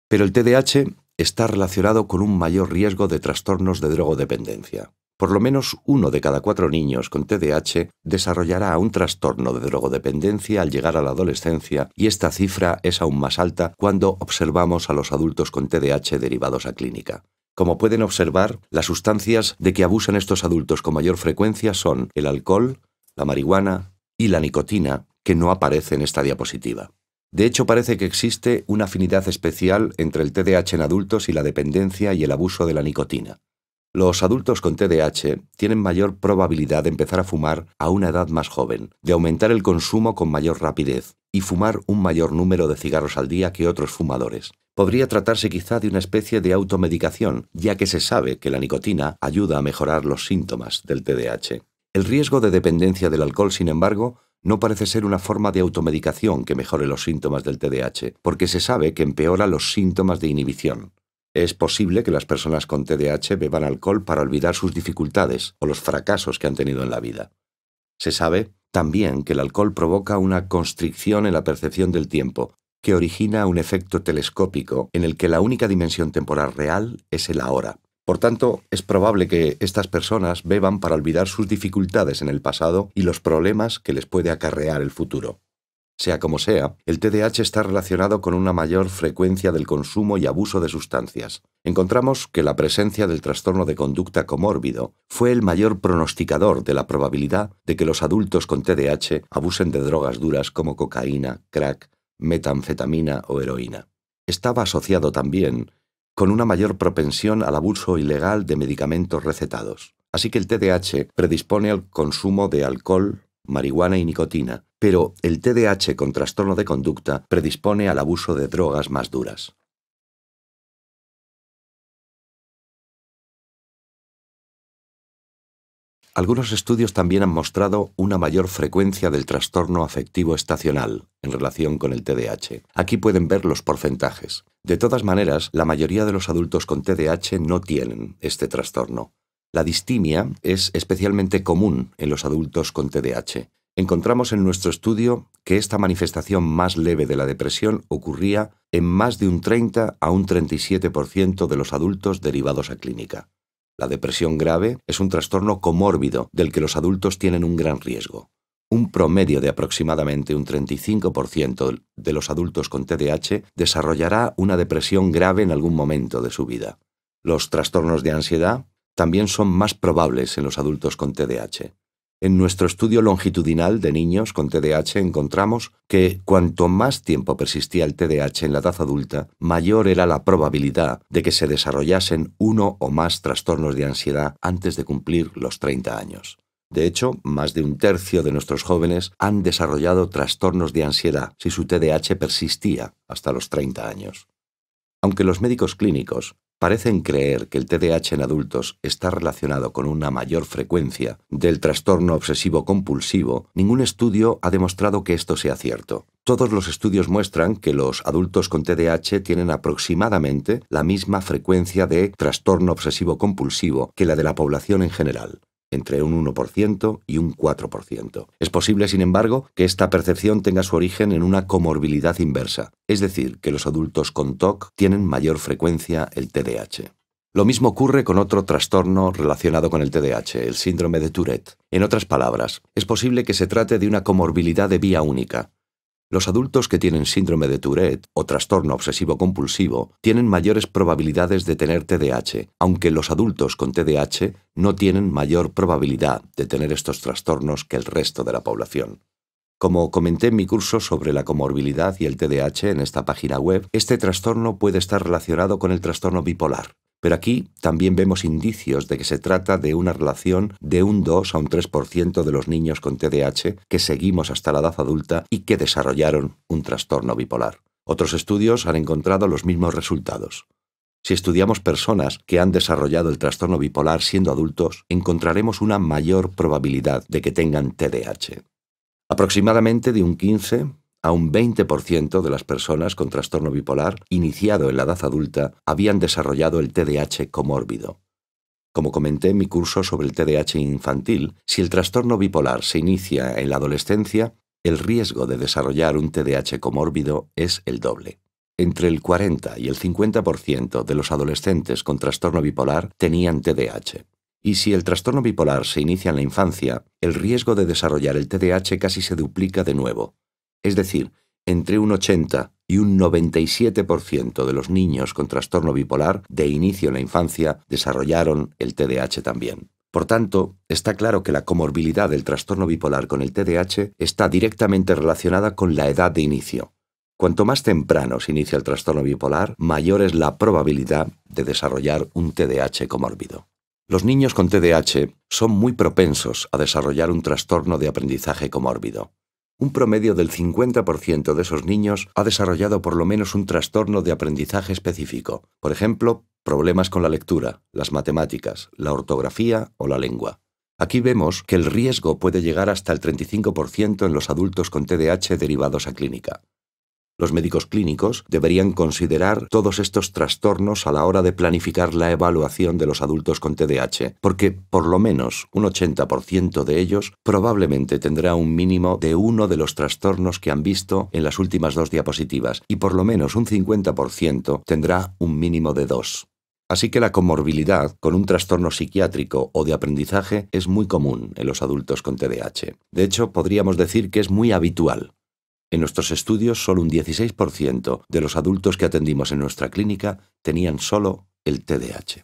A: Pero el TDAH está relacionado con un mayor riesgo de trastornos de drogodependencia. Por lo menos 1 de cada 4 niños con TDAH desarrollará un trastorno de drogodependencia al llegar a la adolescencia, y esta cifra es aún más alta cuando observamos a los adultos con TDAH derivados a clínica. Como pueden observar, las sustancias de que abusan estos adultos con mayor frecuencia son el alcohol, la marihuana y la nicotina, que no aparece en esta diapositiva. De hecho, parece que existe una afinidad especial entre el TDAH en adultos y la dependencia y el abuso de la nicotina. Los adultos con TDAH tienen mayor probabilidad de empezar a fumar a una edad más joven, de aumentar el consumo con mayor rapidez y fumar un mayor número de cigarros al día que otros fumadores. Podría tratarse quizá de una especie de automedicación, ya que se sabe que la nicotina ayuda a mejorar los síntomas del TDAH. El riesgo de dependencia del alcohol, sin embargo, no parece ser una forma de automedicación que mejore los síntomas del TDAH, porque se sabe que empeora los síntomas de inhibición. Es posible que las personas con TDAH beban alcohol para olvidar sus dificultades o los fracasos que han tenido en la vida. Se sabe también que el alcohol provoca una constricción en la percepción del tiempo, que origina un efecto telescópico en el que la única dimensión temporal real es el ahora. Por tanto, es probable que estas personas beban para olvidar sus dificultades en el pasado y los problemas que les puede acarrear el futuro. Sea como sea, el TDAH está relacionado con una mayor frecuencia del consumo y abuso de sustancias. Encontramos que la presencia del trastorno de conducta comórbido fue el mayor pronosticador de la probabilidad de que los adultos con TDAH abusen de drogas duras como cocaína, crack, metanfetamina o heroína. Estaba asociado también con una mayor propensión al abuso ilegal de medicamentos recetados. Así que el TDAH predispone al consumo de alcohol, marihuana y nicotina, pero el TDAH con trastorno de conducta predispone al abuso de drogas más duras. Algunos estudios también han mostrado una mayor frecuencia del trastorno afectivo estacional en relación con el TDAH. Aquí pueden ver los porcentajes. De todas maneras, la mayoría de los adultos con TDAH no tienen este trastorno. La distimia es especialmente común en los adultos con TDAH. Encontramos en nuestro estudio que esta manifestación más leve de la depresión ocurría en más de un 30 a un 37% de los adultos derivados a clínica. La depresión grave es un trastorno comórbido del que los adultos tienen un gran riesgo. Un promedio de aproximadamente un 35% de los adultos con TDAH desarrollará una depresión grave en algún momento de su vida. Los trastornos de ansiedad también son más probables en los adultos con TDAH. En nuestro estudio longitudinal de niños con TDAH encontramos que cuanto más tiempo persistía el TDAH en la edad adulta, mayor era la probabilidad de que se desarrollasen uno o más trastornos de ansiedad antes de cumplir los 30 años. De hecho, más de un tercio de nuestros jóvenes han desarrollado trastornos de ansiedad si su TDAH persistía hasta los 30 años. Aunque los médicos clínicos parecen creer que el TDAH en adultos está relacionado con una mayor frecuencia del trastorno obsesivo-compulsivo, ningún estudio ha demostrado que esto sea cierto. Todos los estudios muestran que los adultos con TDAH tienen aproximadamente la misma frecuencia de trastorno obsesivo-compulsivo que la de la población en general, entre un 1% y un 4%. Es posible, sin embargo, que esta percepción tenga su origen en una comorbilidad inversa, es decir, que los adultos con TOC tienen mayor frecuencia el TDAH. Lo mismo ocurre con otro trastorno relacionado con el TDAH, el síndrome de Tourette. En otras palabras, es posible que se trate de una comorbilidad de vía única. Los adultos que tienen síndrome de Tourette o trastorno obsesivo-compulsivo tienen mayores probabilidades de tener TDAH, aunque los adultos con TDAH no tienen mayor probabilidad de tener estos trastornos que el resto de la población. Como comenté en mi curso sobre la comorbilidad y el TDAH en esta página web, este trastorno puede estar relacionado con el trastorno bipolar. Pero aquí también vemos indicios de que se trata de una relación de un 2 a un 3% de los niños con TDAH que seguimos hasta la edad adulta y que desarrollaron un trastorno bipolar. Otros estudios han encontrado los mismos resultados. Si estudiamos personas que han desarrollado el trastorno bipolar siendo adultos, encontraremos una mayor probabilidad de que tengan TDAH. Aproximadamente de un 15 a un 20% de las personas con trastorno bipolar iniciado en la edad adulta habían desarrollado el TDAH comórbido. Como comenté en mi curso sobre el TDAH infantil, si el trastorno bipolar se inicia en la adolescencia, el riesgo de desarrollar un TDAH comórbido es el doble. Entre el 40 y el 50% de los adolescentes con trastorno bipolar tenían TDAH. Y si el trastorno bipolar se inicia en la infancia, el riesgo de desarrollar el TDAH casi se duplica de nuevo. Es decir, entre un 80 y un 97% de los niños con trastorno bipolar de inicio en la infancia desarrollaron el TDAH también. Por tanto, está claro que la comorbilidad del trastorno bipolar con el TDAH está directamente relacionada con la edad de inicio. Cuanto más temprano se inicia el trastorno bipolar, mayor es la probabilidad de desarrollar un TDAH comórbido. Los niños con TDAH son muy propensos a desarrollar un trastorno de aprendizaje comórbido. Un promedio del 50% de esos niños ha desarrollado por lo menos un trastorno de aprendizaje específico, por ejemplo, problemas con la lectura, las matemáticas, la ortografía o la lengua. Aquí vemos que el riesgo puede llegar hasta el 35% en los adultos con TDAH derivados a clínica. Los médicos clínicos deberían considerar todos estos trastornos a la hora de planificar la evaluación de los adultos con TDAH, porque por lo menos un 80% de ellos probablemente tendrá un mínimo de uno de los trastornos que han visto en las últimas 2 diapositivas y por lo menos un 50% tendrá un mínimo de 2. Así que la comorbilidad con un trastorno psiquiátrico o de aprendizaje es muy común en los adultos con TDAH. De hecho, podríamos decir que es muy habitual. En nuestros estudios, solo un 16% de los adultos que atendimos en nuestra clínica tenían solo el TDAH.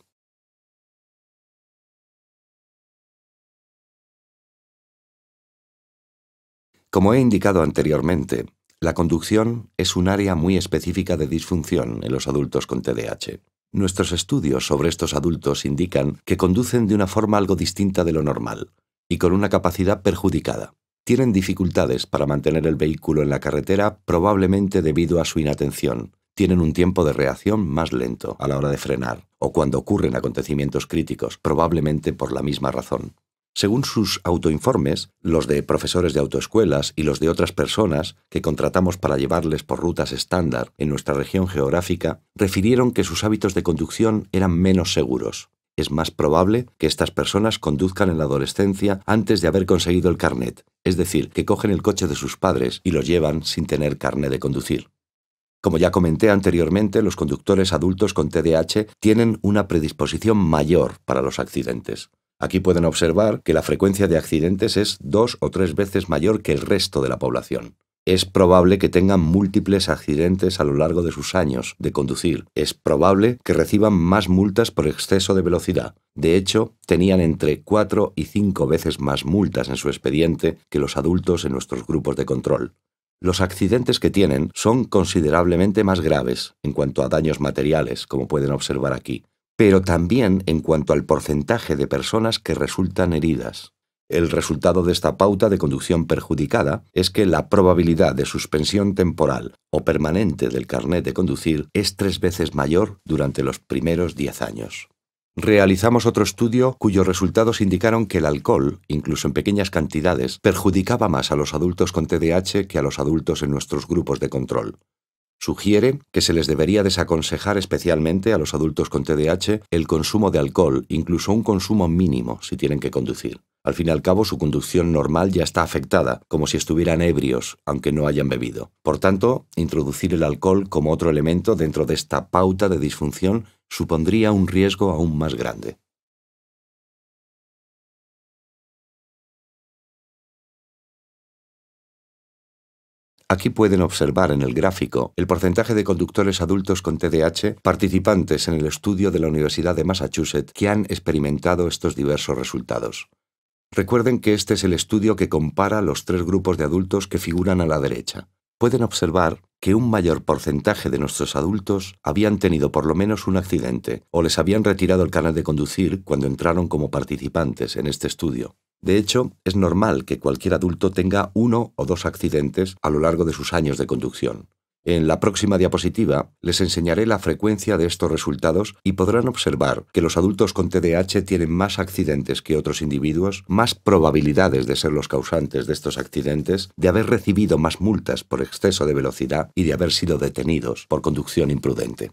A: Como he indicado anteriormente, la conducción es un área muy específica de disfunción en los adultos con TDAH. Nuestros estudios sobre estos adultos indican que conducen de una forma algo distinta de lo normal y con una capacidad perjudicada. Tienen dificultades para mantener el vehículo en la carretera probablemente debido a su inatención. Tienen un tiempo de reacción más lento a la hora de frenar o cuando ocurren acontecimientos críticos, probablemente por la misma razón. Según sus autoinformes, los de profesores de autoescuelas y los de otras personas que contratamos para llevarles por rutas estándar en nuestra región geográfica, refirieron que sus hábitos de conducción eran menos seguros. Es más probable que estas personas conduzcan en la adolescencia antes de haber conseguido el carnet, es decir, que cogen el coche de sus padres y los llevan sin tener carnet de conducir. Como ya comenté anteriormente, los conductores adultos con TDAH tienen una predisposición mayor para los accidentes. Aquí pueden observar que la frecuencia de accidentes es 2 o 3 veces mayor que el resto de la población. Es probable que tengan múltiples accidentes a lo largo de sus años de conducir. Es probable que reciban más multas por exceso de velocidad. De hecho, tenían entre 4 y 5 veces más multas en su expediente que los adultos en nuestros grupos de control. Los accidentes que tienen son considerablemente más graves en cuanto a daños materiales, como pueden observar aquí, pero también en cuanto al porcentaje de personas que resultan heridas. El resultado de esta pauta de conducción perjudicada es que la probabilidad de suspensión temporal o permanente del carnet de conducir es 3 veces mayor durante los primeros 10 años. Realizamos otro estudio cuyos resultados indicaron que el alcohol, incluso en pequeñas cantidades, perjudicaba más a los adultos con TDAH que a los adultos en nuestros grupos de control. Sugiere que se les debería desaconsejar especialmente a los adultos con TDAH el consumo de alcohol, incluso un consumo mínimo si tienen que conducir. Al fin y al cabo, su conducción normal ya está afectada, como si estuvieran ebrios, aunque no hayan bebido. Por tanto, introducir el alcohol como otro elemento dentro de esta pauta de disfunción supondría un riesgo aún más grande. Aquí pueden observar en el gráfico el porcentaje de conductores adultos con TDAH participantes en el estudio de la Universidad de Massachusetts que han experimentado estos diversos resultados. Recuerden que este es el estudio que compara los 3 grupos de adultos que figuran a la derecha. Pueden observar que un mayor porcentaje de nuestros adultos habían tenido por lo menos un accidente o les habían retirado el carnet de conducir cuando entraron como participantes en este estudio. De hecho, es normal que cualquier adulto tenga 1 o 2 accidentes a lo largo de sus años de conducción. En la próxima diapositiva les enseñaré la frecuencia de estos resultados y podrán observar que los adultos con TDAH tienen más accidentes que otros individuos, más probabilidades de ser los causantes de estos accidentes, de haber recibido más multas por exceso de velocidad y de haber sido detenidos por conducción imprudente.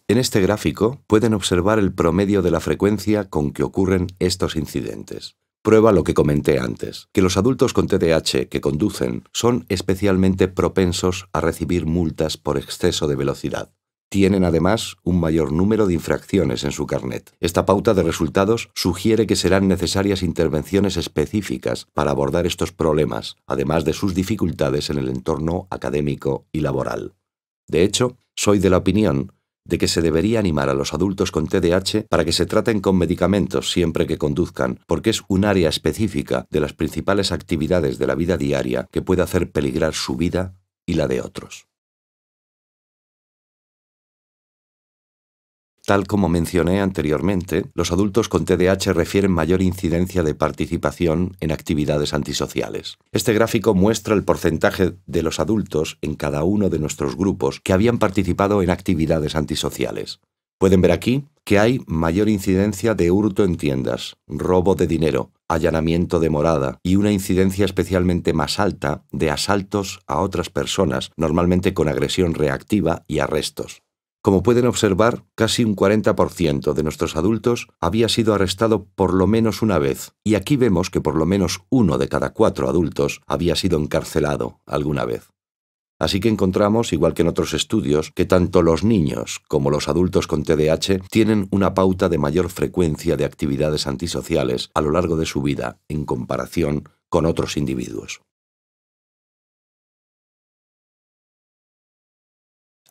A: En este gráfico pueden observar el promedio de la frecuencia con que ocurren estos incidentes. Prueba lo que comenté antes, que los adultos con TDAH que conducen son especialmente propensos a recibir multas por exceso de velocidad. Tienen además un mayor número de infracciones en su carnet. Esta pauta de resultados sugiere que serán necesarias intervenciones específicas para abordar estos problemas, además de sus dificultades en el entorno académico y laboral. De hecho, soy de la opinión de que se debería animar a los adultos con TDAH para que se traten con medicamentos siempre que conduzcan, porque es un área específica de las principales actividades de la vida diaria que puede hacer peligrar su vida y la de otros. Tal como mencioné anteriormente, los adultos con TDAH refieren mayor incidencia de participación en actividades antisociales. Este gráfico muestra el porcentaje de los adultos en cada uno de nuestros grupos que habían participado en actividades antisociales. Pueden ver aquí que hay mayor incidencia de hurto en tiendas, robo de dinero, allanamiento de morada y una incidencia especialmente más alta de asaltos a otras personas, normalmente con agresión reactiva y arrestos. Como pueden observar, casi un 40% de nuestros adultos había sido arrestado por lo menos una vez, y aquí vemos que por lo menos 1 de cada 4 adultos había sido encarcelado alguna vez. Así que encontramos, igual que en otros estudios, que tanto los niños como los adultos con TDAH tienen una pauta de mayor frecuencia de actividades antisociales a lo largo de su vida en comparación con otros individuos.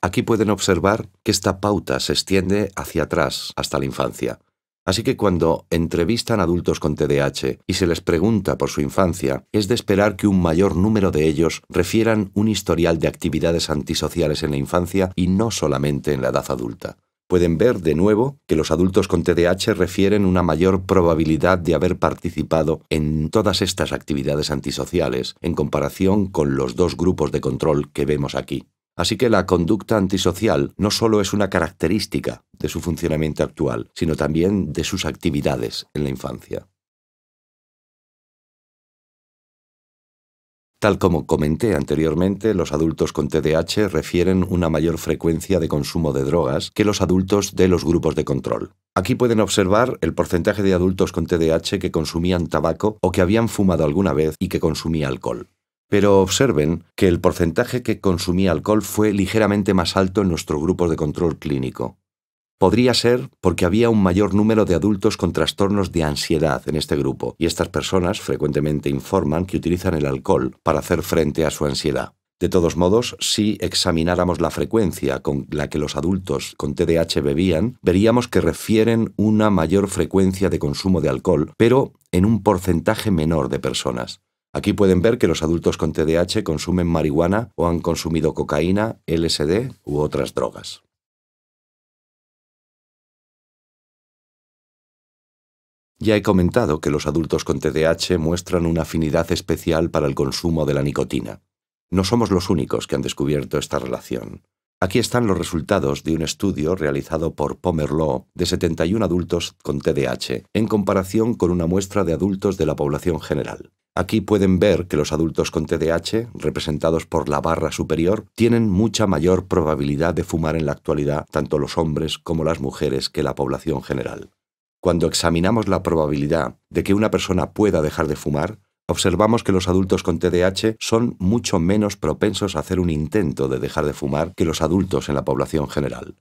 A: Aquí pueden observar que esta pauta se extiende hacia atrás hasta la infancia. Así que cuando entrevistan adultos con TDAH y se les pregunta por su infancia, es de esperar que un mayor número de ellos refieran un historial de actividades antisociales en la infancia y no solamente en la edad adulta. Pueden ver de nuevo que los adultos con TDAH refieren una mayor probabilidad de haber participado en todas estas actividades antisociales en comparación con los dos grupos de control que vemos aquí. Así que la conducta antisocial no solo es una característica de su funcionamiento actual, sino también de sus actividades en la infancia. Tal como comenté anteriormente, los adultos con TDAH refieren una mayor frecuencia de consumo de drogas que los adultos de los grupos de control. Aquí pueden observar el porcentaje de adultos con TDAH que consumían tabaco o que habían fumado alguna vez y que consumía alcohol. Pero observen que el porcentaje que consumía alcohol fue ligeramente más alto en nuestro grupo de control clínico. Podría ser porque había un mayor número de adultos con trastornos de ansiedad en este grupo, y estas personas frecuentemente informan que utilizan el alcohol para hacer frente a su ansiedad. De todos modos, si examináramos la frecuencia con la que los adultos con TDAH bebían, veríamos que refieren una mayor frecuencia de consumo de alcohol, pero en un porcentaje menor de personas. Aquí pueden ver que los adultos con TDAH consumen marihuana o han consumido cocaína, LSD u otras drogas. Ya he comentado que los adultos con TDAH muestran una afinidad especial para el consumo de la nicotina. No somos los únicos que han descubierto esta relación. Aquí están los resultados de un estudio realizado por Pomerleau de 71 adultos con TDAH en comparación con una muestra de adultos de la población general. Aquí pueden ver que los adultos con TDAH, representados por la barra superior, tienen mucha mayor probabilidad de fumar en la actualidad, tanto los hombres como las mujeres, que la población general. Cuando examinamos la probabilidad de que una persona pueda dejar de fumar, observamos que los adultos con TDAH son mucho menos propensos a hacer un intento de dejar de fumar que los adultos en la población general.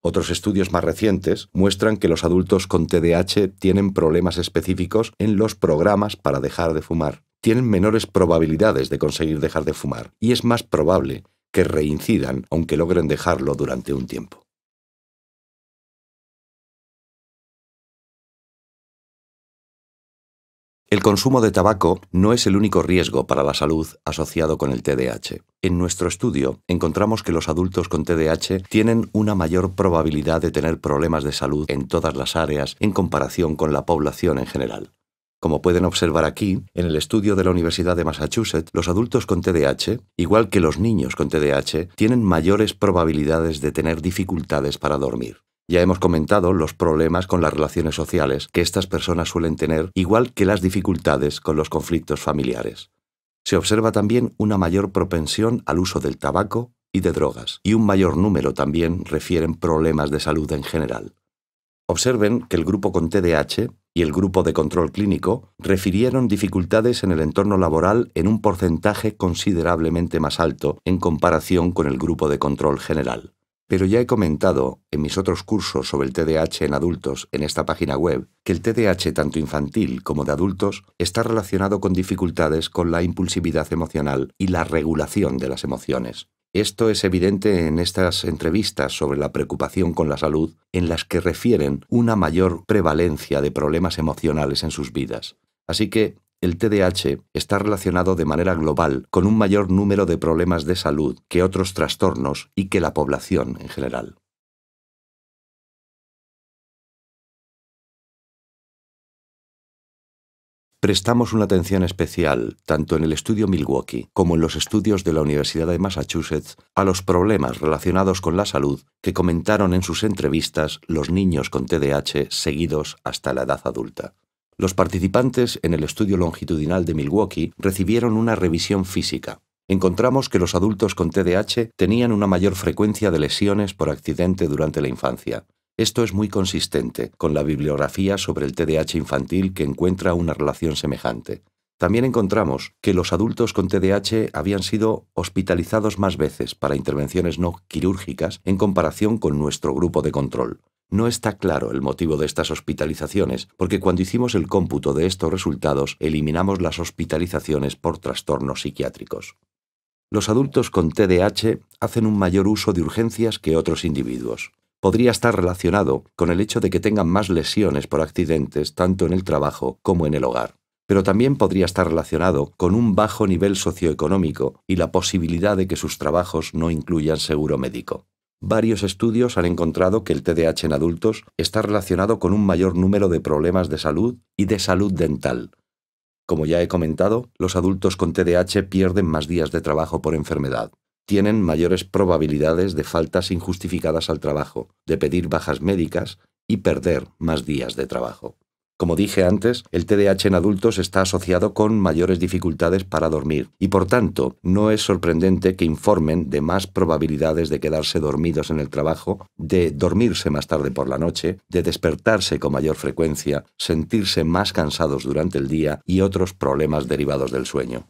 A: Otros estudios más recientes muestran que los adultos con TDAH tienen problemas específicos en los programas para dejar de fumar. Tienen menores probabilidades de conseguir dejar de fumar y es más probable que reincidan aunque logren dejarlo durante un tiempo. El consumo de tabaco no es el único riesgo para la salud asociado con el TDAH. En nuestro estudio encontramos que los adultos con TDAH tienen una mayor probabilidad de tener problemas de salud en todas las áreas en comparación con la población en general. Como pueden observar aquí, en el estudio de la Universidad de Massachusetts, los adultos con TDAH, igual que los niños con TDAH, tienen mayores probabilidades de tener dificultades para dormir. Ya hemos comentado los problemas con las relaciones sociales que estas personas suelen tener, igual que las dificultades con los conflictos familiares. Se observa también una mayor propensión al uso del tabaco y de drogas, y un mayor número también refieren problemas de salud en general. Observen que el grupo con TDAH y el grupo de control clínico refirieron dificultades en el entorno laboral en un porcentaje considerablemente más alto en comparación con el grupo de control general. Pero ya he comentado en mis otros cursos sobre el TDAH en adultos en esta página web que el TDAH tanto infantil como de adultos está relacionado con dificultades con la impulsividad emocional y la regulación de las emociones. Esto es evidente en estas entrevistas sobre la preocupación con la salud, en las que refieren una mayor prevalencia de problemas emocionales en sus vidas. Así que el TDAH está relacionado de manera global con un mayor número de problemas de salud que otros trastornos y que la población en general. Prestamos una atención especial, tanto en el estudio Milwaukee como en los estudios de la Universidad de Massachusetts, a los problemas relacionados con la salud que comentaron en sus entrevistas los niños con TDAH seguidos hasta la edad adulta. Los participantes en el estudio longitudinal de Milwaukee recibieron una revisión física. Encontramos que los adultos con TDAH tenían una mayor frecuencia de lesiones por accidente durante la infancia. Esto es muy consistente con la bibliografía sobre el TDAH infantil, que encuentra una relación semejante. También encontramos que los adultos con TDAH habían sido hospitalizados más veces para intervenciones no quirúrgicas en comparación con nuestro grupo de control. No está claro el motivo de estas hospitalizaciones, porque cuando hicimos el cómputo de estos resultados eliminamos las hospitalizaciones por trastornos psiquiátricos. Los adultos con TDAH hacen un mayor uso de urgencias que otros individuos. Podría estar relacionado con el hecho de que tengan más lesiones por accidentes tanto en el trabajo como en el hogar. Pero también podría estar relacionado con un bajo nivel socioeconómico y la posibilidad de que sus trabajos no incluyan seguro médico. Varios estudios han encontrado que el TDAH en adultos está relacionado con un mayor número de problemas de salud y de salud dental. Como ya he comentado, los adultos con TDAH pierden más días de trabajo por enfermedad. Tienen mayores probabilidades de faltas injustificadas al trabajo, de pedir bajas médicas y perder más días de trabajo. Como dije antes, el TDAH en adultos está asociado con mayores dificultades para dormir y, por tanto, no es sorprendente que informen de más probabilidades de quedarse dormidos en el trabajo, de dormirse más tarde por la noche, de despertarse con mayor frecuencia, sentirse más cansados durante el día y otros problemas derivados del sueño.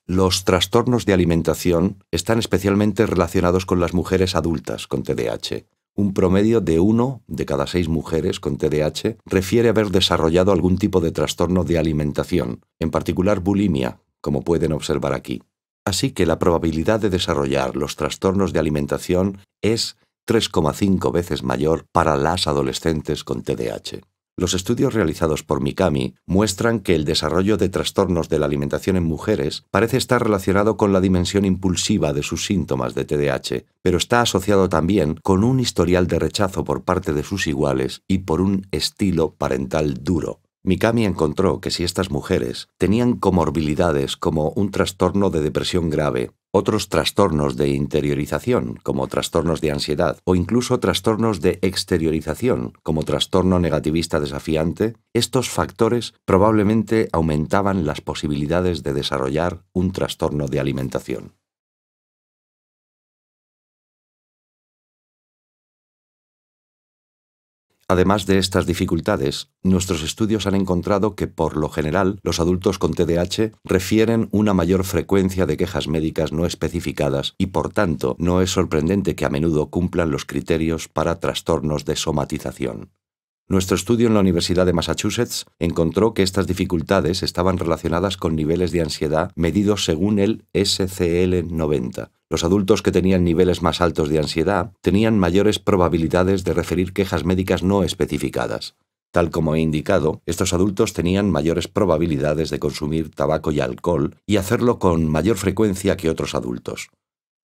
A: Los trastornos de alimentación están especialmente relacionados con las mujeres adultas con TDAH. Un promedio de 1 de cada 6 mujeres con TDAH refiere haber desarrollado algún tipo de trastorno de alimentación, en particular bulimia, como pueden observar aquí. Así que la probabilidad de desarrollar los trastornos de alimentación es 3,5 veces mayor para las adolescentes con TDAH. Los estudios realizados por Mikami muestran que el desarrollo de trastornos de la alimentación en mujeres parece estar relacionado con la dimensión impulsiva de sus síntomas de TDAH, pero está asociado también con un historial de rechazo por parte de sus iguales y por un estilo parental duro. Mikami encontró que si estas mujeres tenían comorbilidades como un trastorno de depresión grave, otros trastornos de interiorización, como trastornos de ansiedad, o incluso trastornos de exteriorización, como trastorno negativista desafiante, estos factores probablemente aumentaban las posibilidades de desarrollar un trastorno de alimentación. Además de estas dificultades, nuestros estudios han encontrado que, por lo general, los adultos con TDAH refieren una mayor frecuencia de quejas médicas no especificadas y, por tanto, no es sorprendente que a menudo cumplan los criterios para trastornos de somatización. Nuestro estudio en la Universidad de Massachusetts encontró que estas dificultades estaban relacionadas con niveles de ansiedad medidos según el SCL-90. Los adultos que tenían niveles más altos de ansiedad tenían mayores probabilidades de referir quejas médicas no especificadas. Tal como he indicado, estos adultos tenían mayores probabilidades de consumir tabaco y alcohol y hacerlo con mayor frecuencia que otros adultos.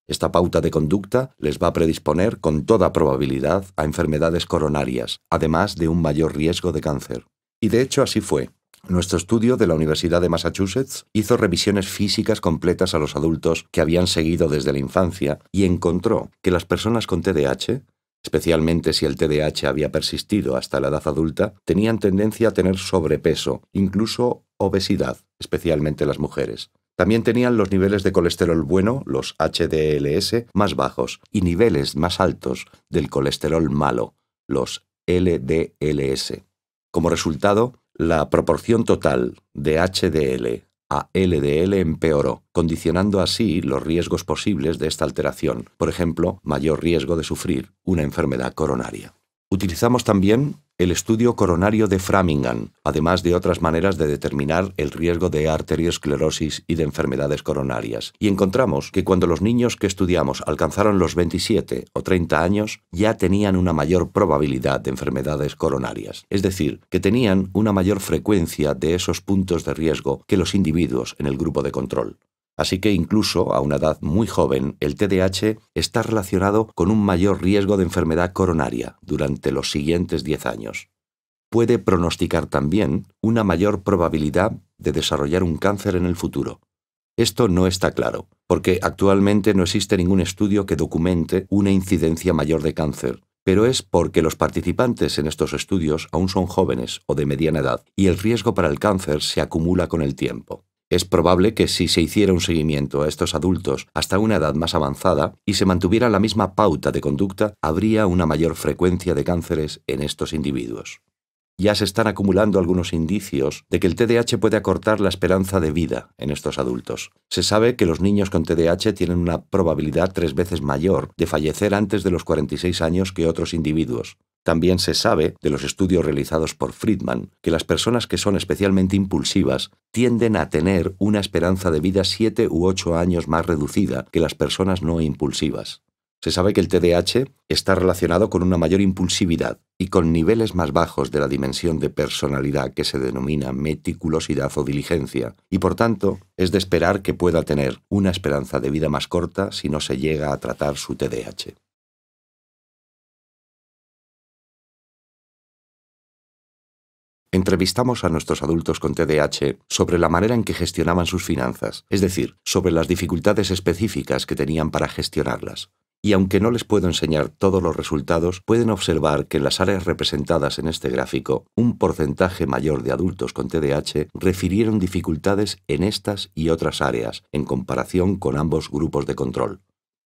A: Esta pauta de conducta les va a predisponer con toda probabilidad a enfermedades coronarias, además de un mayor riesgo de cáncer. Y de hecho así fue. Nuestro estudio de la Universidad de Massachusetts hizo revisiones físicas completas a los adultos que habían seguido desde la infancia y encontró que las personas con TDAH, especialmente si el TDAH había persistido hasta la edad adulta, tenían tendencia a tener sobrepeso, incluso obesidad, especialmente las mujeres. También tenían los niveles de colesterol bueno, los HDLS, más bajos y niveles más altos del colesterol malo, los LDLS. Como resultado, la proporción total de HDL a LDL empeoró, condicionando así los riesgos posibles de esta alteración, por ejemplo, mayor riesgo de sufrir una enfermedad coronaria. Utilizamos también el estudio coronario de Framingham, además de otras maneras de determinar el riesgo de arteriosclerosis y de enfermedades coronarias. Y encontramos que cuando los niños que estudiamos alcanzaron los 27 o 30 años, ya tenían una mayor probabilidad de enfermedades coronarias. Es decir, que tenían una mayor frecuencia de esos puntos de riesgo que los individuos en el grupo de control. Así que incluso a una edad muy joven, el TDAH está relacionado con un mayor riesgo de enfermedad coronaria durante los siguientes 10 años. Puede pronosticar también una mayor probabilidad de desarrollar un cáncer en el futuro. Esto no está claro, porque actualmente no existe ningún estudio que documente una incidencia mayor de cáncer, pero es porque los participantes en estos estudios aún son jóvenes o de mediana edad, y el riesgo para el cáncer se acumula con el tiempo. Es probable que si se hiciera un seguimiento a estos adultos hasta una edad más avanzada y se mantuviera la misma pauta de conducta, habría una mayor frecuencia de cánceres en estos individuos. Ya se están acumulando algunos indicios de que el TDAH puede acortar la esperanza de vida en estos adultos. Se sabe que los niños con TDAH tienen una probabilidad 3 veces mayor de fallecer antes de los 46 años que otros individuos. También se sabe, de los estudios realizados por Friedman, que las personas que son especialmente impulsivas tienden a tener una esperanza de vida 7 u 8 años más reducida que las personas no impulsivas. Se sabe que el TDAH está relacionado con una mayor impulsividad y con niveles más bajos de la dimensión de personalidad que se denomina meticulosidad o diligencia, y por tanto es de esperar que pueda tener una esperanza de vida más corta si no se llega a tratar su TDAH. Entrevistamos a nuestros adultos con TDAH sobre la manera en que gestionaban sus finanzas, es decir, sobre las dificultades específicas que tenían para gestionarlas. Y aunque no les puedo enseñar todos los resultados, pueden observar que en las áreas representadas en este gráfico, un porcentaje mayor de adultos con TDAH refirieron dificultades en estas y otras áreas, en comparación con ambos grupos de control.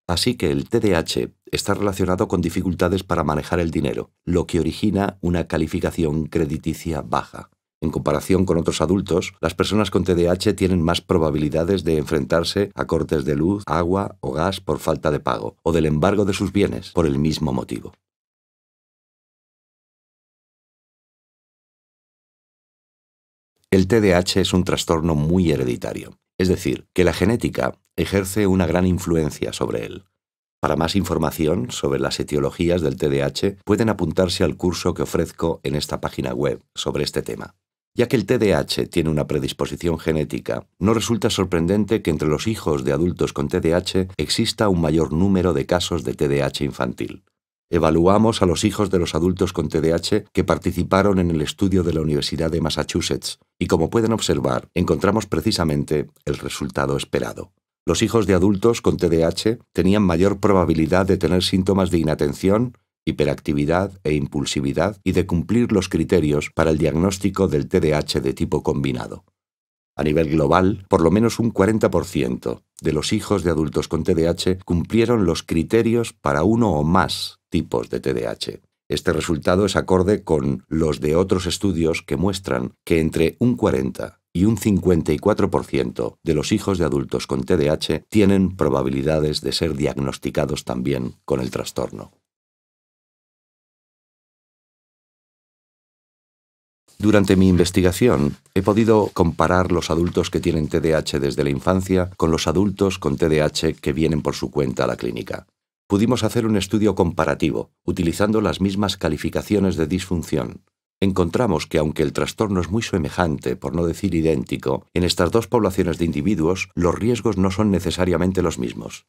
A: Así que el TDAH está relacionado con dificultades para manejar el dinero, lo que origina una calificación crediticia baja. En comparación con otros adultos, las personas con TDAH tienen más probabilidades de enfrentarse a cortes de luz, agua o gas por falta de pago, o del embargo de sus bienes por el mismo motivo. El TDAH es un trastorno muy hereditario, es decir, que la genética ejerce una gran influencia sobre él. Para más información sobre las etiologías del TDAH, pueden apuntarse al curso que ofrezco en esta página web sobre este tema. Ya que el TDAH tiene una predisposición genética, no resulta sorprendente que entre los hijos de adultos con TDAH exista un mayor número de casos de TDAH infantil. Evaluamos a los hijos de los adultos con TDAH que participaron en el estudio de la Universidad de Massachusetts y, como pueden observar, encontramos precisamente el resultado esperado. Los hijos de adultos con TDAH tenían mayor probabilidad de tener síntomas de inatención, hiperactividad e impulsividad y de cumplir los criterios para el diagnóstico del TDAH de tipo combinado. A nivel global, por lo menos un 40% de los hijos de adultos con TDAH cumplieron los criterios para uno o más tipos de TDAH. Este resultado es acorde con los de otros estudios que muestran que entre un 40 y un 54% de los hijos de adultos con TDAH tienen probabilidades de ser diagnosticados también con el trastorno. Durante mi investigación, he podido comparar los adultos que tienen TDAH desde la infancia con los adultos con TDAH que vienen por su cuenta a la clínica. Pudimos hacer un estudio comparativo, utilizando las mismas calificaciones de disfunción. Encontramos que aunque el trastorno es muy semejante, por no decir idéntico, en estas dos poblaciones de individuos los riesgos no son necesariamente los mismos.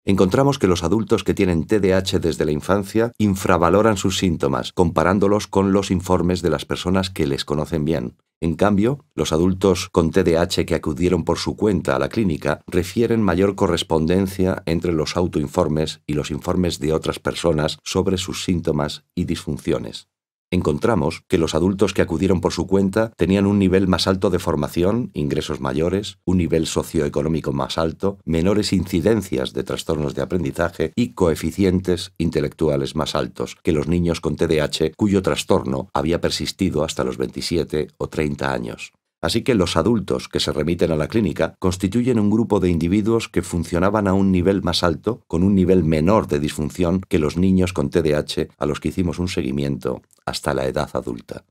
A: Encontramos que los adultos que tienen TDAH desde la infancia infravaloran sus síntomas, comparándolos con los informes de las personas que les conocen bien. En cambio, los adultos con TDAH que acudieron por su cuenta a la clínica refieren mayor correspondencia entre los autoinformes y los informes de otras personas sobre sus síntomas y disfunciones. Encontramos que los adultos que acudieron por su cuenta tenían un nivel más alto de formación, ingresos mayores, un nivel socioeconómico más alto, menores incidencias de trastornos de aprendizaje y coeficientes intelectuales más altos que los niños con TDAH cuyo trastorno había persistido hasta los 27 o 30 años. Así que los adultos que se remiten a la clínica constituyen un grupo de individuos que funcionaban a un nivel más alto, con un nivel menor de disfunción que los niños con TDAH a los que hicimos un seguimiento hasta la edad adulta.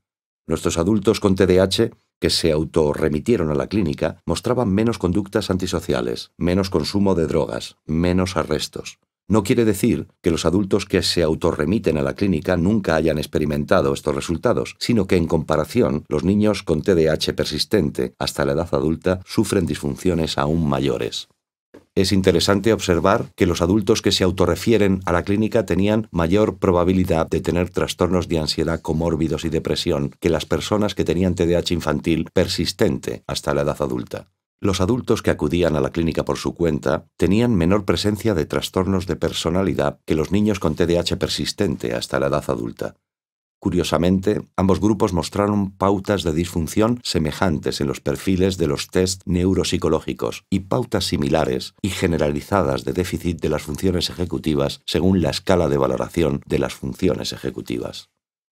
A: Nuestros adultos con TDAH que se autorremitieron a la clínica mostraban menos conductas antisociales, menos consumo de drogas, menos arrestos. No quiere decir que los adultos que se autorremiten a la clínica nunca hayan experimentado estos resultados, sino que en comparación, los niños con TDAH persistente hasta la edad adulta sufren disfunciones aún mayores. Es interesante observar que los adultos que se autorrefieren a la clínica tenían mayor probabilidad de tener trastornos de ansiedad comórbidos y depresión que las personas que tenían TDAH infantil persistente hasta la edad adulta. Los adultos que acudían a la clínica por su cuenta tenían menor presencia de trastornos de personalidad que los niños con TDAH persistente hasta la edad adulta. Curiosamente, ambos grupos mostraron pautas de disfunción semejantes en los perfiles de los test neuropsicológicos y pautas similares y generalizadas de déficit de las funciones ejecutivas según la escala de valoración de las funciones ejecutivas.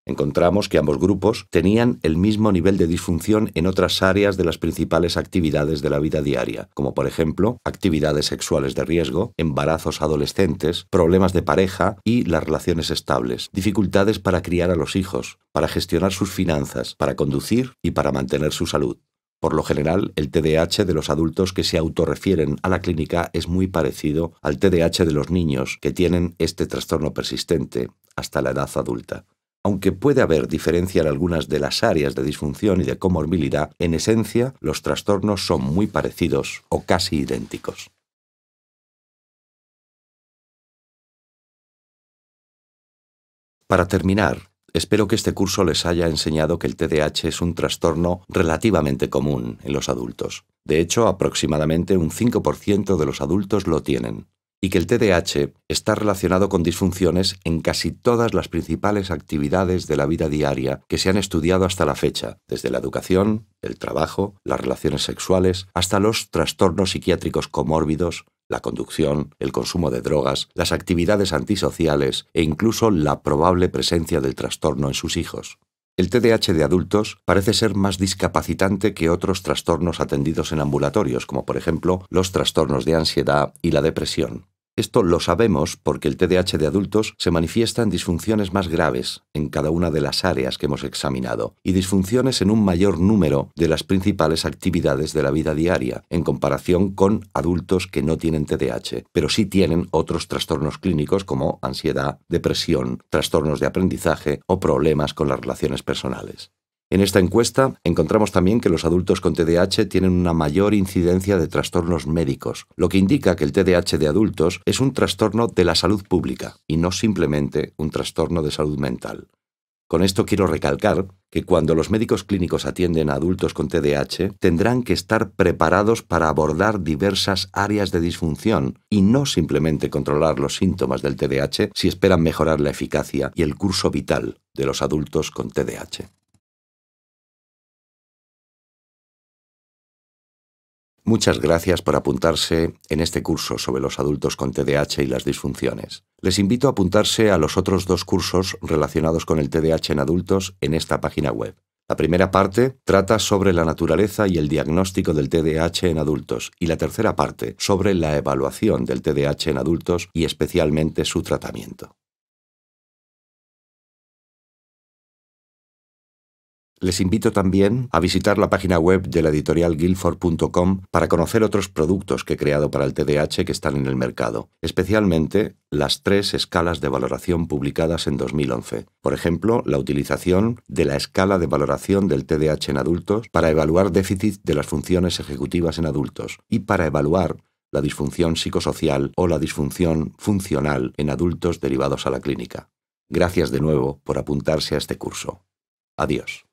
A: Encontramos que ambos grupos tenían el mismo nivel de disfunción en otras áreas de las principales actividades de la vida diaria, como por ejemplo, actividades sexuales de riesgo, embarazos adolescentes, problemas de pareja y las relaciones estables, dificultades para criar a los hijos, para gestionar sus finanzas, para conducir y para mantener su salud. Por lo general, el TDAH de los adultos que se autorrefieren a la clínica es muy parecido al TDAH de los niños que tienen este trastorno persistente hasta la edad adulta. Aunque puede haber diferencia en algunas de las áreas de disfunción y de comorbilidad, en esencia los trastornos son muy parecidos o casi idénticos. Para terminar, espero que este curso les haya enseñado que el TDAH es un trastorno relativamente común en los adultos. De hecho, aproximadamente un 5% de los adultos lo tienen. Y que el TDAH está relacionado con disfunciones en casi todas las principales actividades de la vida diaria que se han estudiado hasta la fecha, desde la educación, el trabajo, las relaciones sexuales, hasta los trastornos psiquiátricos comórbidos, la conducción, el consumo de drogas, las actividades antisociales e incluso la probable presencia del trastorno en sus hijos. El TDAH de adultos parece ser más discapacitante que otros trastornos atendidos en ambulatorios, como por ejemplo los trastornos de ansiedad y la depresión. Esto lo sabemos porque el TDAH de adultos se manifiesta en disfunciones más graves en cada una de las áreas que hemos examinado y disfunciones en un mayor número de las principales actividades de la vida diaria en comparación con adultos que no tienen TDAH, pero sí tienen otros trastornos clínicos como ansiedad, depresión, trastornos de aprendizaje o problemas con las relaciones personales. En esta encuesta encontramos también que los adultos con TDAH tienen una mayor incidencia de trastornos médicos, lo que indica que el TDAH de adultos es un trastorno de la salud pública y no simplemente un trastorno de salud mental. Con esto quiero recalcar que cuando los médicos clínicos atienden a adultos con TDAH, tendrán que estar preparados para abordar diversas áreas de disfunción y no simplemente controlar los síntomas del TDAH si esperan mejorar la eficacia y el curso vital de los adultos con TDAH. Muchas gracias por apuntarse en este curso sobre los adultos con TDAH y las disfunciones. Les invito a apuntarse a los otros 2 cursos relacionados con el TDAH en adultos en esta página web. La primera parte trata sobre la naturaleza y el diagnóstico del TDAH en adultos y la tercera parte sobre la evaluación del TDAH en adultos y especialmente su tratamiento. Les invito también a visitar la página web de la editorial Guilford.com para conocer otros productos que he creado para el TDAH que están en el mercado, especialmente las 3 escalas de valoración publicadas en 2011. Por ejemplo, la utilización de la escala de valoración del TDAH en adultos para evaluar déficit de las funciones ejecutivas en adultos y para evaluar la disfunción psicosocial o la disfunción funcional en adultos derivados a la clínica. Gracias de nuevo por apuntarse a este curso. Adiós.